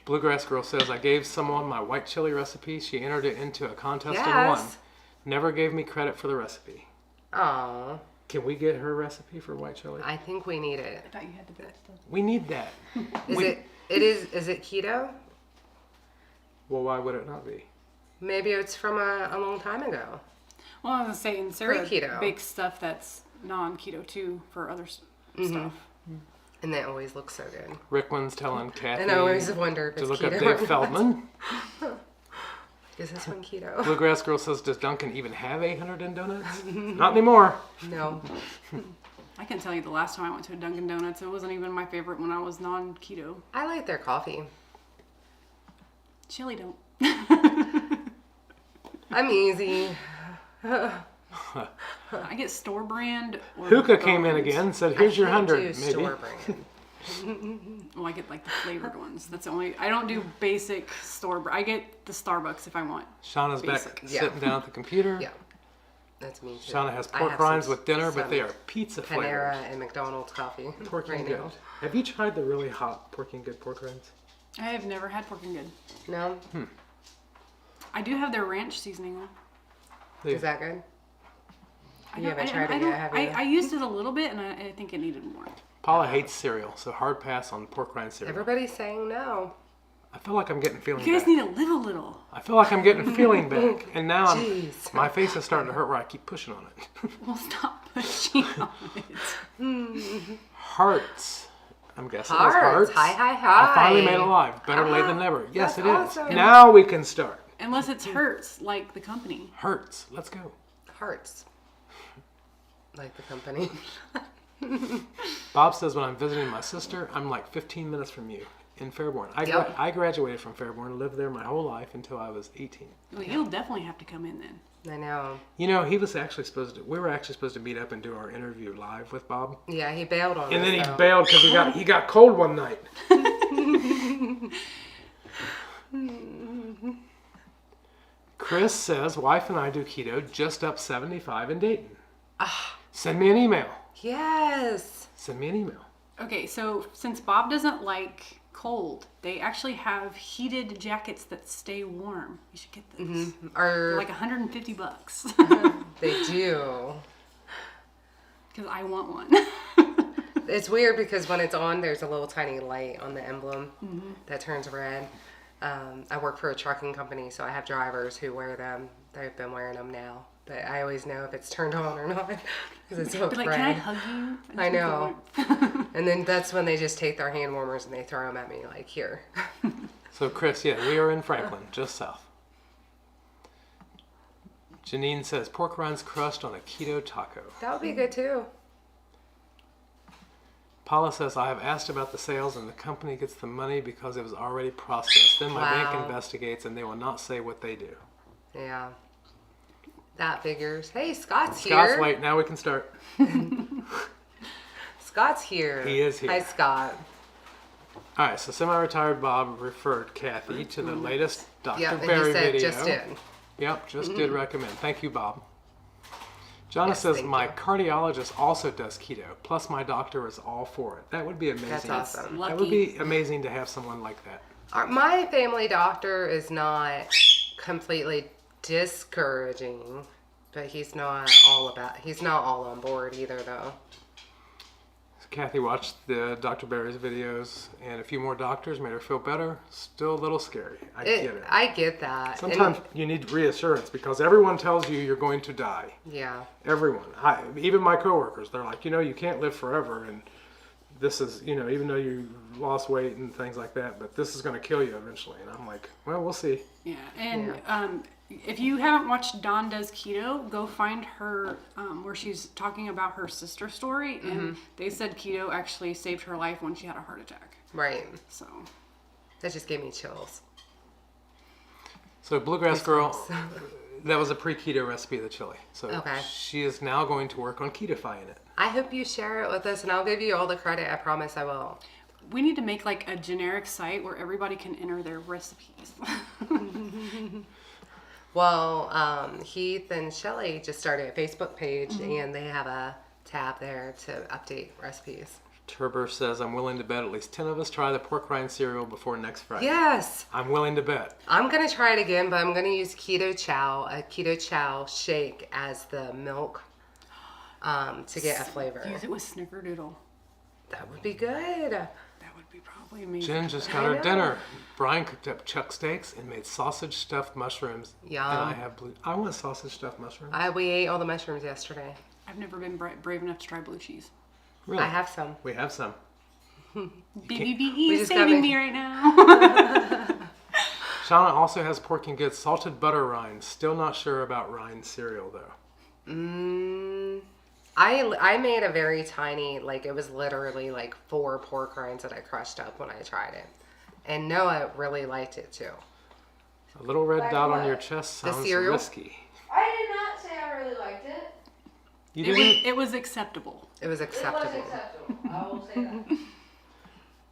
Bluegrass Girl says, I gave someone my white chili recipe. She entered it into a contest and won. Yes. Never gave me credit for the recipe. Aw, Can we get her recipe for white chili? I think we need it. I thought you had the best stuff. We need that. Is it keto? Well, why would it not be? Maybe it's from a long time ago. Well, I was saying Sarah Pre-keto. bakes stuff that's non-keto too for other stuff. And that always looks so good. Rickman's telling Kathy And I always wonder if to it's look keto up or Dave not. Feldman. Is this one keto? Bluegrass Girl says, does Duncan even have 800 in donuts? Not anymore. No. I can tell you the last time I went to a Dunkin' Donuts, it wasn't even my favorite when I was non-keto. I like their coffee. Chili don't. I'm easy. I get store brand. Or Hookah came in Burrows. again and said, here's your I can't 100, do maybe. store brand. Well, I get like the flavored ones. That's the only. I don't do basic store brand. I get the Starbucks if I want. Shauna's Basic. back Yeah. sitting down at the computer. Yeah. That's me too. Shauna has I pork have rinds some- with dinner, but some they are pizza flavored. Panera and McDonald's coffee. Pork right and good. now. Have you tried the really hot pork and good pork rinds? I have never had pork and good. No? I do have their ranch seasoning though. Is that good? I You don't- haven't I- tried I it don't- yet, have you? I used it a little bit, and I think it needed more. Paula hates cereal, so hard pass on pork rind cereal. Everybody's saying no. I feel like I'm getting feeling You guys back. need to live a little. I feel like I'm getting feeling back. And now Jeez. my face is starting to hurt where I keep pushing on it. Well, stop pushing on it. Hearts. I'm guessing it's Hearts. hearts. Hi, hi, hi. I finally made it live. Better late than never. Yes, That's it is. awesome. Now we can start. Unless it's Hertz, like the company. Hearts. Let's go. Hearts. Like the company. Bob says when I'm visiting my sister, I'm like 15 minutes from you in Fairborn. Yep. I graduated from Fairborn, lived there my whole life until I was 18. Well, you'll definitely have to come in then. I know. You know, we were actually supposed to meet up and do our interview live with Bob. Yeah, he bailed on And us, then he though. bailed because he got cold one night. Chris says, wife and I do keto, just up 75 in Dayton. Send me an email. Yes. Send me an email. Okay, so since Bob doesn't like cold, they actually have heated jackets that stay warm. You should get those. They're Or like $150 they do. because I want one. It's weird because when it's on, there's a little tiny light on the emblem that turns red. I work for a trucking company, so I have drivers who wear them. They've been wearing them now. But I always know if it's turned on or not because it's so Be like, red. can I hug you? I know. And then that's when they just take their hand warmers and they throw them at me like, here. So, Chris, yeah, we are in Franklin, just south. Janine says, pork rinds crushed on a keto taco. That would be good too. Paula says, I have asked about the sales and the company gets the money because it was already processed. Then my bank Wow. investigates and they will not say what they do. Yeah. That figures. Hey, Scott's Scott's here. late. Now we can start. Scott's here. He is here. Hi, Scott. All right, so semi-retired Bob referred Kathy to the latest Dr. Yeah, and Berry he said video. just did. Yep, just did recommend. Thank you, Bob. Jonna Yes, says, thank my you. cardiologist also does keto, plus my doctor is all for it. That would be amazing. That's awesome. That would Lucky. be amazing to have someone like that. My family doctor is not completely discouraging, but he's not all on board either, though. Kathy watched the Dr. Barry's videos, and a few more doctors made her feel better. Still a little scary. I get it. I get that. Sometimes you need reassurance because everyone tells you you're going to die. Yeah. Everyone. Even my coworkers, they're like, you can't live forever, and this is, even though you lost weight and things like that, but this is going to kill you eventually. And I'm like, well, we'll see. Yeah, and if you haven't watched Dawn Does Keto, go find her where she's talking about her sister story, and they said keto actually saved her life when she had a heart attack. Right. So That just gave me chills. So Bluegrass Girl, that was a pre-keto recipe of the chili. So Okay. she is now going to work on ketifying it. I hope you share it with us, and I'll give you all the credit. I promise I will. we need to make like a generic site where everybody can enter their recipes. Well, Heath and Shelly just started a Facebook page, and they have a tab there to update recipes. Turber says, I'm willing to bet at least 10 of us try the pork rind cereal before next Friday. Yes! I'm willing to bet. I'm going to try it again, but I'm going to use Keto Chow, a Keto Chow shake as the milk to get a flavor. Use it with Snickerdoodle. That would be good. That would be probably amazing. Jen just got I her know. dinner. Brian cooked up chuck steaks and made sausage stuffed mushrooms. Yum. And I want sausage stuffed mushrooms. We ate all the mushrooms yesterday. I've never been brave enough to try blue cheese. Really? I have some. We have some. BBBE We is just saving got me right now. Shauna also has pork and good salted butter rinds. Still not sure about rind cereal though. I made a very tiny, it was literally 4 pork rinds that I crushed up when I tried it. And Noah really liked it too. A little red Like dot on what? your chest The sounds cereal? risky. I did not say I really liked it. You It didn't? it was acceptable. It was It was acceptable. acceptable. I will say that.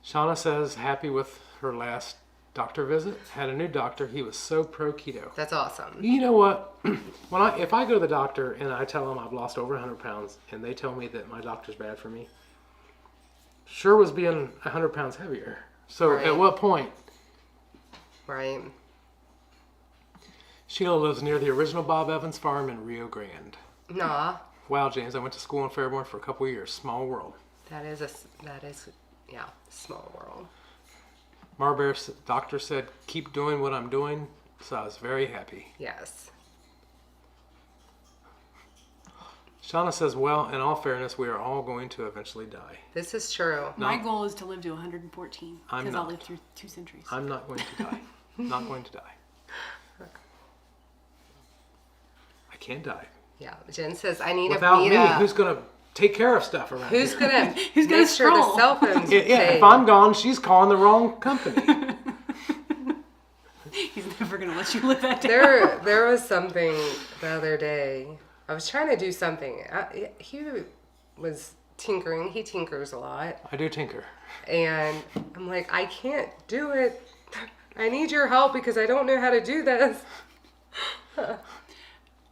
Shauna says happy with her last doctor visit. Had a new doctor. He was so pro keto. That's awesome. You know what? If I go to the doctor and I tell them I've lost over 100 pounds and they tell me that my doctor's bad for me, sure was being 100 pounds heavier. So Right. at what point? Right. Sheila lives near the original Bob Evans farm in Rio Grande. Nah, Wow, James, I went to school in Fairborn for a couple of years. Small world. that is small world. Marbear's doctor said, keep doing what I'm doing. So I was very happy. Yes. Shauna says, well, in all fairness, we are all going to eventually die. This is true. My goal is to live to 114 I'm because I'll not. live through 2 centuries. I'm not going to die. Not going to die. I can't die. Yeah. Jen says, I need Without a me, meetup. who's going to take care of stuff around Who's here? gonna Who's gonna make sure the stroll? cell phones Yeah, paid? if I'm gone, she's calling the wrong company. He's never gonna let you live that down. There was something the other day. I was trying to do something. He was tinkering. He tinkers a lot. I do tinker. And I'm like, I can't do it. I need your help because I don't know how to do this.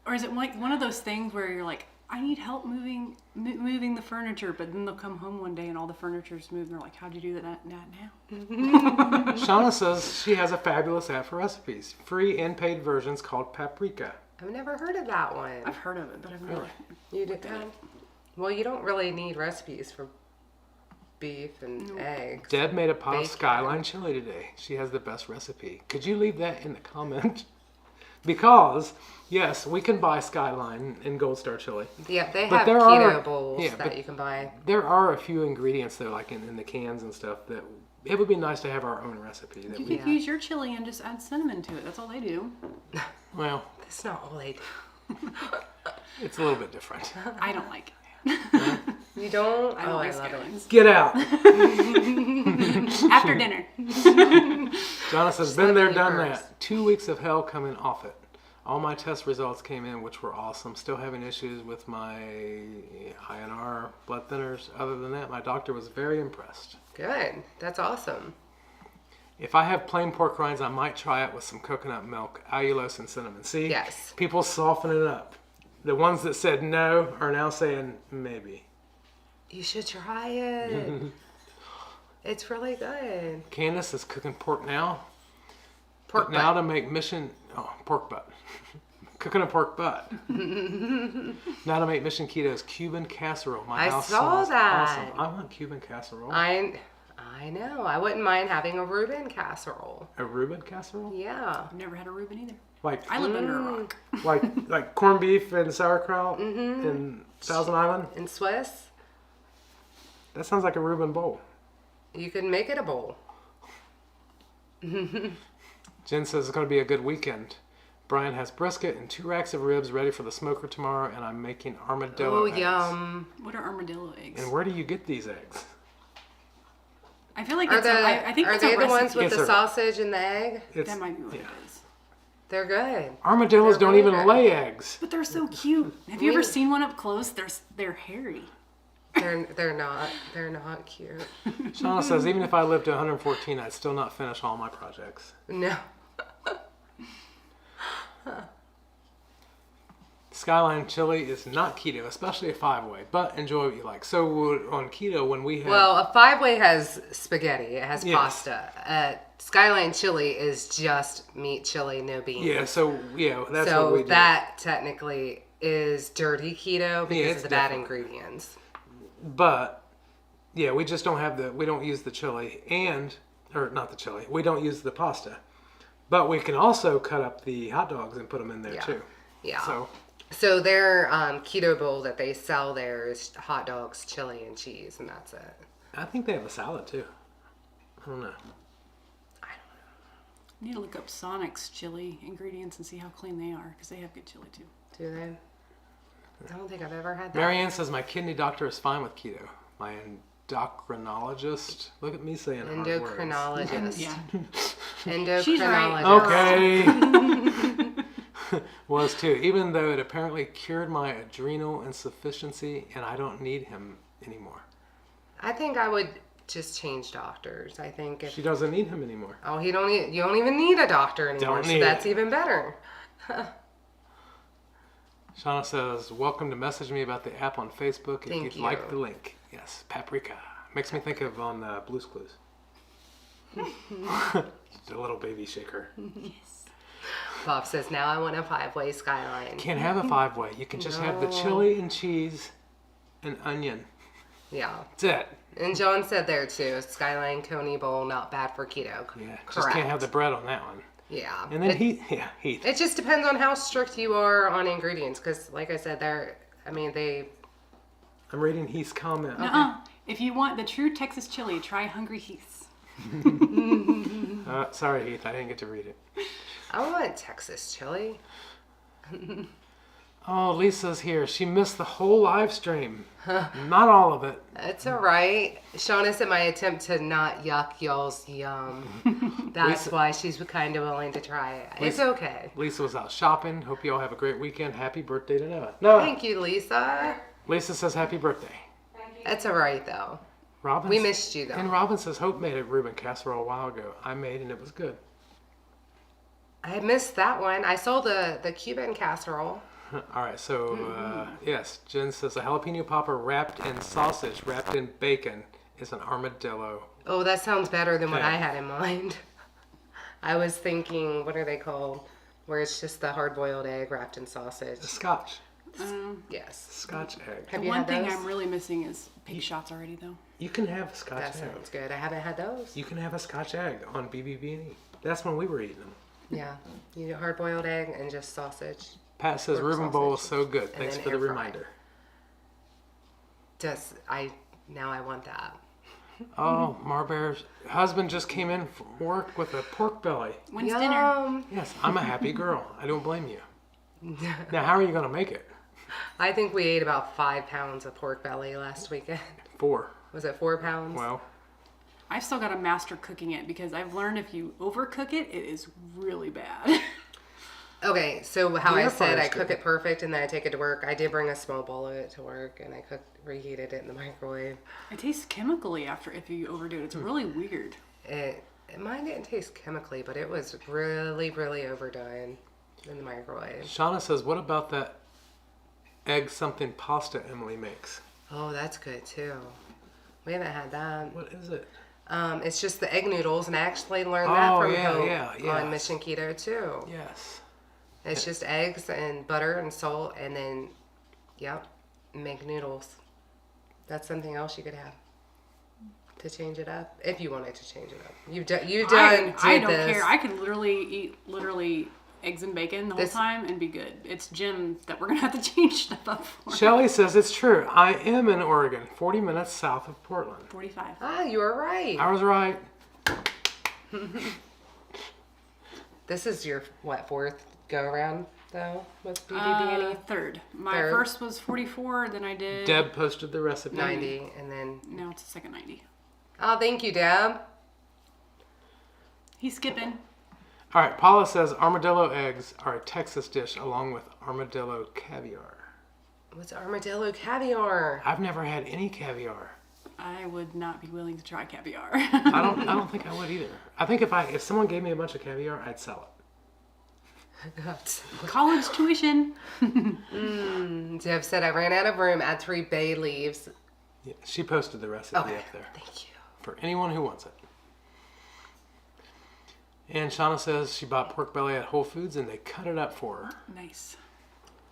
Or is it like one of those things where you're like, I need help moving the furniture, but then they'll come home one day and all the furniture's moved, and they're like, how'd you do that now? Shauna says she has a fabulous app for recipes. Free and paid versions called Paprika. I've never heard of that one. I've heard of it, but I've never. You did that? Well, you don't really need recipes for beef and eggs. Deb made a pot of Bacon. Skyline chili today. She has the best recipe. Could you leave that in the comment? Because, yes, we can buy Skyline in Gold Star chili. Yeah, they But have there keto are- bowls yeah, that but- you can buy. There are a few ingredients, though, like in the cans and stuff, that it would be nice to have our own recipe. That You we, could use your chili and just add cinnamon to it. That's all they do. well, That's not all they do. it's a little bit different. I don't like it. You don't? I don't like love it. Skylines. Get out. After dinner. Jonna says, let been there, me done first. that. 2 weeks of hell coming off it. All my test results came in, which were awesome. Still having issues with my INR blood thinners. Other than that, my doctor was very impressed. Good. That's awesome. If I have plain pork rinds, I might try it with some coconut milk, allulose, and cinnamon. See? Yes. People soften it up. The ones that said no are now saying maybe. You should try it. It's really good. Candace is cooking pork now. Pork But now butt. to make pork butt. Cooking a pork butt. Now to make Mission Keto's Cuban casserole. My I house saw smells that. awesome. I want Cuban casserole. I know. I wouldn't mind having a Reuben casserole. A Reuben casserole? Yeah. I've never had a Reuben either. Like I live under a rock. like corned beef and sauerkraut in Thousand Island? In Swiss, That sounds like a Reuben bowl. you can make it a bowl. Jen says it's going to be a good weekend. Brian has brisket and 2 racks of ribs ready for the smoker tomorrow, and I'm making armadillo Oh, eggs. yum. What are armadillo eggs? And where do you get these eggs? I feel like Are it's I think it's a they the recipe. ones with It's the a- sausage and the egg? That might be what it is. They're good. Armadillos They're don't really even good. lay eggs. But they're so cute. Have you ever seen one up close? They're hairy. They're not cute. Shauna says even if I lived to 114, I'd still not finish all my projects. No. Skyline chili is not keto, especially a 5-way, but enjoy what you like. So on keto, when we have Well, a 5-way has spaghetti. It has Yes. pasta. Skyline chili is just meat chili, no beans. that's what we So do. that technically is dirty keto because it's of the bad definitely. ingredients. But we just don't have we don't use the chili or not the chili. We don't use the pasta. But we can also cut up the hot dogs and put them in there too. Yeah. So their keto bowl that they sell there is hot dogs, chili, and cheese, and that's it. I think they have a salad too. I don't know. I need to look up Sonic's chili ingredients and see how clean they are because they have good chili too. Do they? I don't think I've ever had that. Marianne says my kidney doctor is fine with keto. My endocrinologist. Look at me saying hard words. Endocrinologist. Yeah. Endocrinologist. She's right. Okay. Was too. Even though it apparently cured my adrenal insufficiency and I don't need him anymore. I think I would just change doctors. I think if She doesn't need him anymore. you don't even need a doctor anymore. Don't So need that's it. even better. Shauna says, welcome to message me about the app on Facebook if Thank you'd you. like the link. Yes, paprika. Makes me think of on Blue's Clues. The little baby shaker. Bob says, now I want a 5-way Skyline. Can't have a 5-way. You can just have the chili and cheese and onion. Yeah. That's it. And John said there too, Skyline Coney Bowl, not bad for keto. Yeah, Correct. just can't have the bread on that one. Yeah. And then it, heat. It just depends on how strict you are on ingredients. Because, like I said, I'm reading Heath's comment. If you want the true Texas chili, try Hungry Heath's. Sorry, Heath, I didn't get to read it. I want Texas chili. Oh, Lisa's here. She missed the whole live stream. Not all of it. It's all right. Shauna said my attempt to not yuck y'all's yum. That's why she's kind of willing to try it. It's okay. Lisa was out shopping. Hope you all have a great weekend. Happy birthday to Noah. Noah. Thank you, Lisa. Lisa says happy birthday. It's all right, though. Robin. We missed you, though. And Robin says Hope made a Reuben casserole a while ago. I made and it was good. I missed that one. I saw the Cuban casserole. All right, so yes, Jen says a jalapeno popper wrapped in sausage, wrapped in bacon is an armadillo. Oh, that sounds better than what Okay. I had in mind. I was thinking, what are they called? Where it's just the hard-boiled egg wrapped in sausage. The Scotch. Yes. Scotch egg. Have The you one had thing those? I'm really missing is pig shots already, though. You can have a Scotch That egg. sounds good. I haven't had those. You can have a Scotch egg on BBB&E. That's when we were eating them. Yeah. You do hard-boiled egg and just sausage. Pat says Pork Reuben bowl is sausage. so good. And Thanks then for the air fried. reminder. Now I want that. Oh, Marbear's husband just came in from work with a pork belly. When's dinner? Yum. Yes, I'm a happy girl. I don't blame you. Now, how are you going to make it? I think we ate about 5 pounds of pork belly last weekend. 4. Was it 4 pounds? Well, I've still got to master cooking it because I've learned if you overcook it, it is really bad. Okay, so how The I air said I fryer's cook good. it perfect and then I take it to work. I did bring a small bowl of it to work and I reheated it in the microwave. It tastes chemically after if you overdo it. It's really weird. Mine didn't taste chemically, but it was really, really overdone in the microwave. Shauna says, what about that egg something pasta Emily makes. Oh, that's good too. We haven't had that. What is it? It's just the egg noodles, and I actually learned that from Hope yeah. on Mission Keto too. Yes. It's just eggs and butter and salt, and then, yep, make noodles. That's something else you could have to change it up if you wanted to change it up. I don't care. I could literally eat eggs and bacon the whole time and be good. It's Jim that we're gonna have to change stuff up for. Shelly says it's true. I am in Oregon, 40 minutes south of Portland. 45. Ah, you were right. I was right. This is your fourth go around though with BDB? Third. My Third. first was 44. Then I did Deb posted the recipe. 90, and then Now it's a second 90. oh, thank you, Deb. He's skipping. All right, Paula says armadillo eggs are a Texas dish along with armadillo caviar. What's armadillo caviar? I've never had any caviar. I would not be willing to try caviar. I don't think I would either. I think if someone gave me a bunch of caviar, I'd sell it. College tuition. Deb said I ran out of room. Add 3 bay leaves. Yeah, she posted the recipe Okay, up there thank you. for anyone who wants it. And Shauna says she bought pork belly at Whole Foods and they cut it up for her. Nice.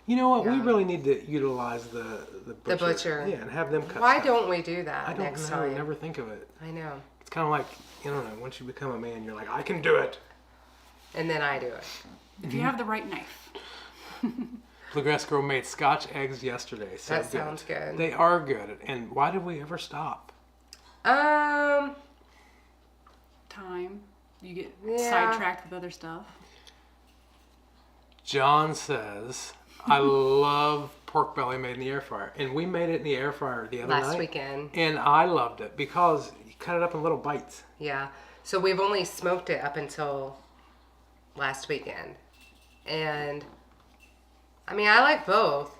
You know what? We Yeah. really need to utilize the butcher. The butcher. Yeah, and have them cut Why stuff. don't we do that I don't next know. I time? never think of it. I know. It's kind of like, I don't know, once you become a man, you're like, I can do it. And then I do it. If you have the right knife. Bluegrass Girl made Scotch eggs yesterday. So That sounds good. They are good. And why did we ever stop? Time. You get Yeah. sidetracked with other stuff. John says, I love pork belly made in the air fryer. And we made it in the air fryer the other night. Last weekend. And I loved it because you cut it up in little bites. Yeah. So we've only smoked it up until last weekend. And I mean, I like both.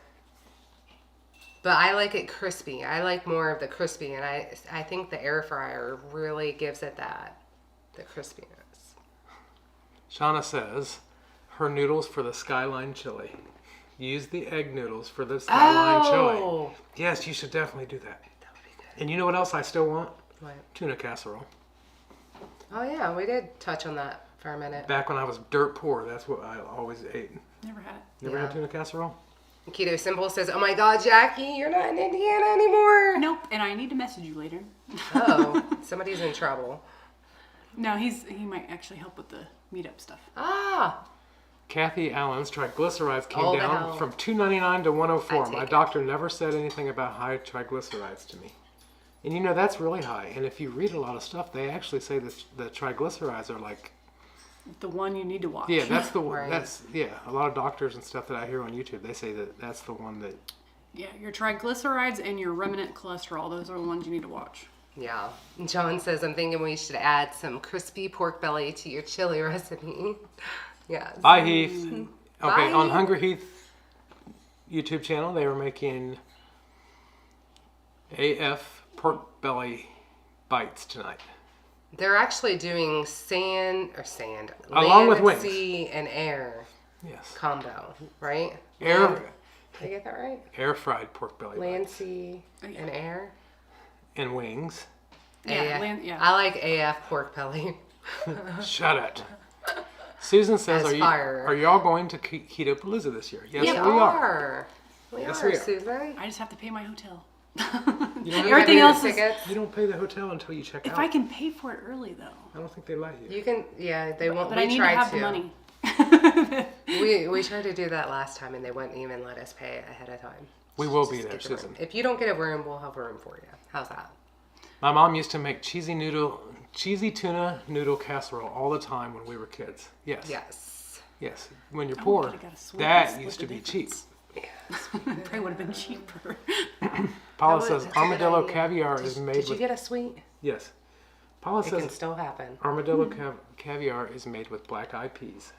But I like it crispy. I like more of the crispy, and I think the air fryer really gives it the crispiness. Shauna says her noodles for the Skyline chili. Use the egg noodles for the Skyline chili. Yes, you should definitely do that. That would be good. And you know what else I still want? What? Tuna casserole. Oh yeah, we did touch on that for a minute. Back when I was dirt poor, that's what I always ate. Never had it. Never had Yeah. tuna casserole? Keto Simple says, "Oh my God, Jackie, you're not in Indiana anymore." Nope. And I need to message you later. Oh, somebody's in trouble. No, he might actually help with the meetup stuff. Ah, Kathy Allen's triglycerides came Oh, the down hell. from 299 to 104. I My take it. doctor never said anything about high triglycerides to me. And you know, that's really high. And if you read a lot of stuff, they actually say that the triglycerides are like, The one you need to watch. yeah, that's the one. Right. That's, yeah, a lot of doctors and stuff that I hear on YouTube, they say that that's the one that, Yeah, your triglycerides and your remnant cholesterol. Those are the ones you need to watch. yeah. John says, "I'm thinking we should add some crispy pork belly to your chili recipe." Yes. Bye, Heath. Okay, Bye. on Hungry Heath YouTube channel, they were making AF pork belly bites tonight. They're actually doing Along with land, wings. sea, and air Yes. combo, right? Air Did I get that right? fried pork belly Land, bites sea, and air. and wings. Yeah, AF. yeah. I like AF pork belly. Shut it. Susan says, As fire. are y'all going to Keto Palooza this year? Yes, We we are. are. We Yes, are, we are. Susan. I just have to pay my hotel. You don't, Everything Have else your is. tickets? you don't pay the hotel until you check If out. I can pay for it early though. I don't think they let you. You can, yeah, they won't. But we I need to tried have the money. We tried to do that last time, and they wouldn't even let us pay ahead of time. We will Just be there, get the room. Susan. If you don't get a room, we'll have a room for you. How's that? My mom used to make cheesy tuna noodle casserole all the time when we were kids. Yes. Yes. Yes. When you're I poor, would've got a sweet that split used the to be cheap. difference. Probably would have been cheaper. Paula That says was a good armadillo idea. caviar Did- is made Did you with get a sweet? yes. Paula It can says still happen. armadillo caviar is made with black eyed peas.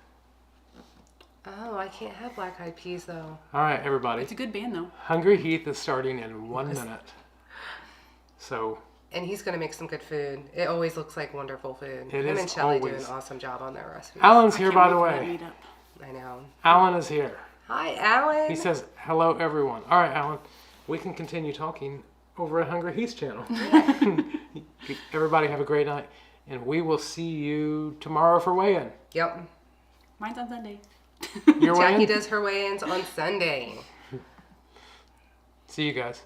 Oh, I can't have black eyed peas though. All right, everybody. It's a good band though. Hungry Heath is starting in 1 minute. So And he's gonna make some good food. It always looks like wonderful food. It Him is and Shelly do always. an awesome job on their recipes. Alan's I here, can't by wait the for that way. meetup. I know. Alan is here. Hi, Alan. He says, hello, everyone. All right, Alan, we can continue talking over at Hungry Heath's channel. Everybody have a great night, and we will see you tomorrow for weigh-in. Yep. Mine's on Sunday. Your Jackie weigh-in? does her weigh-ins on Sunday. See you guys.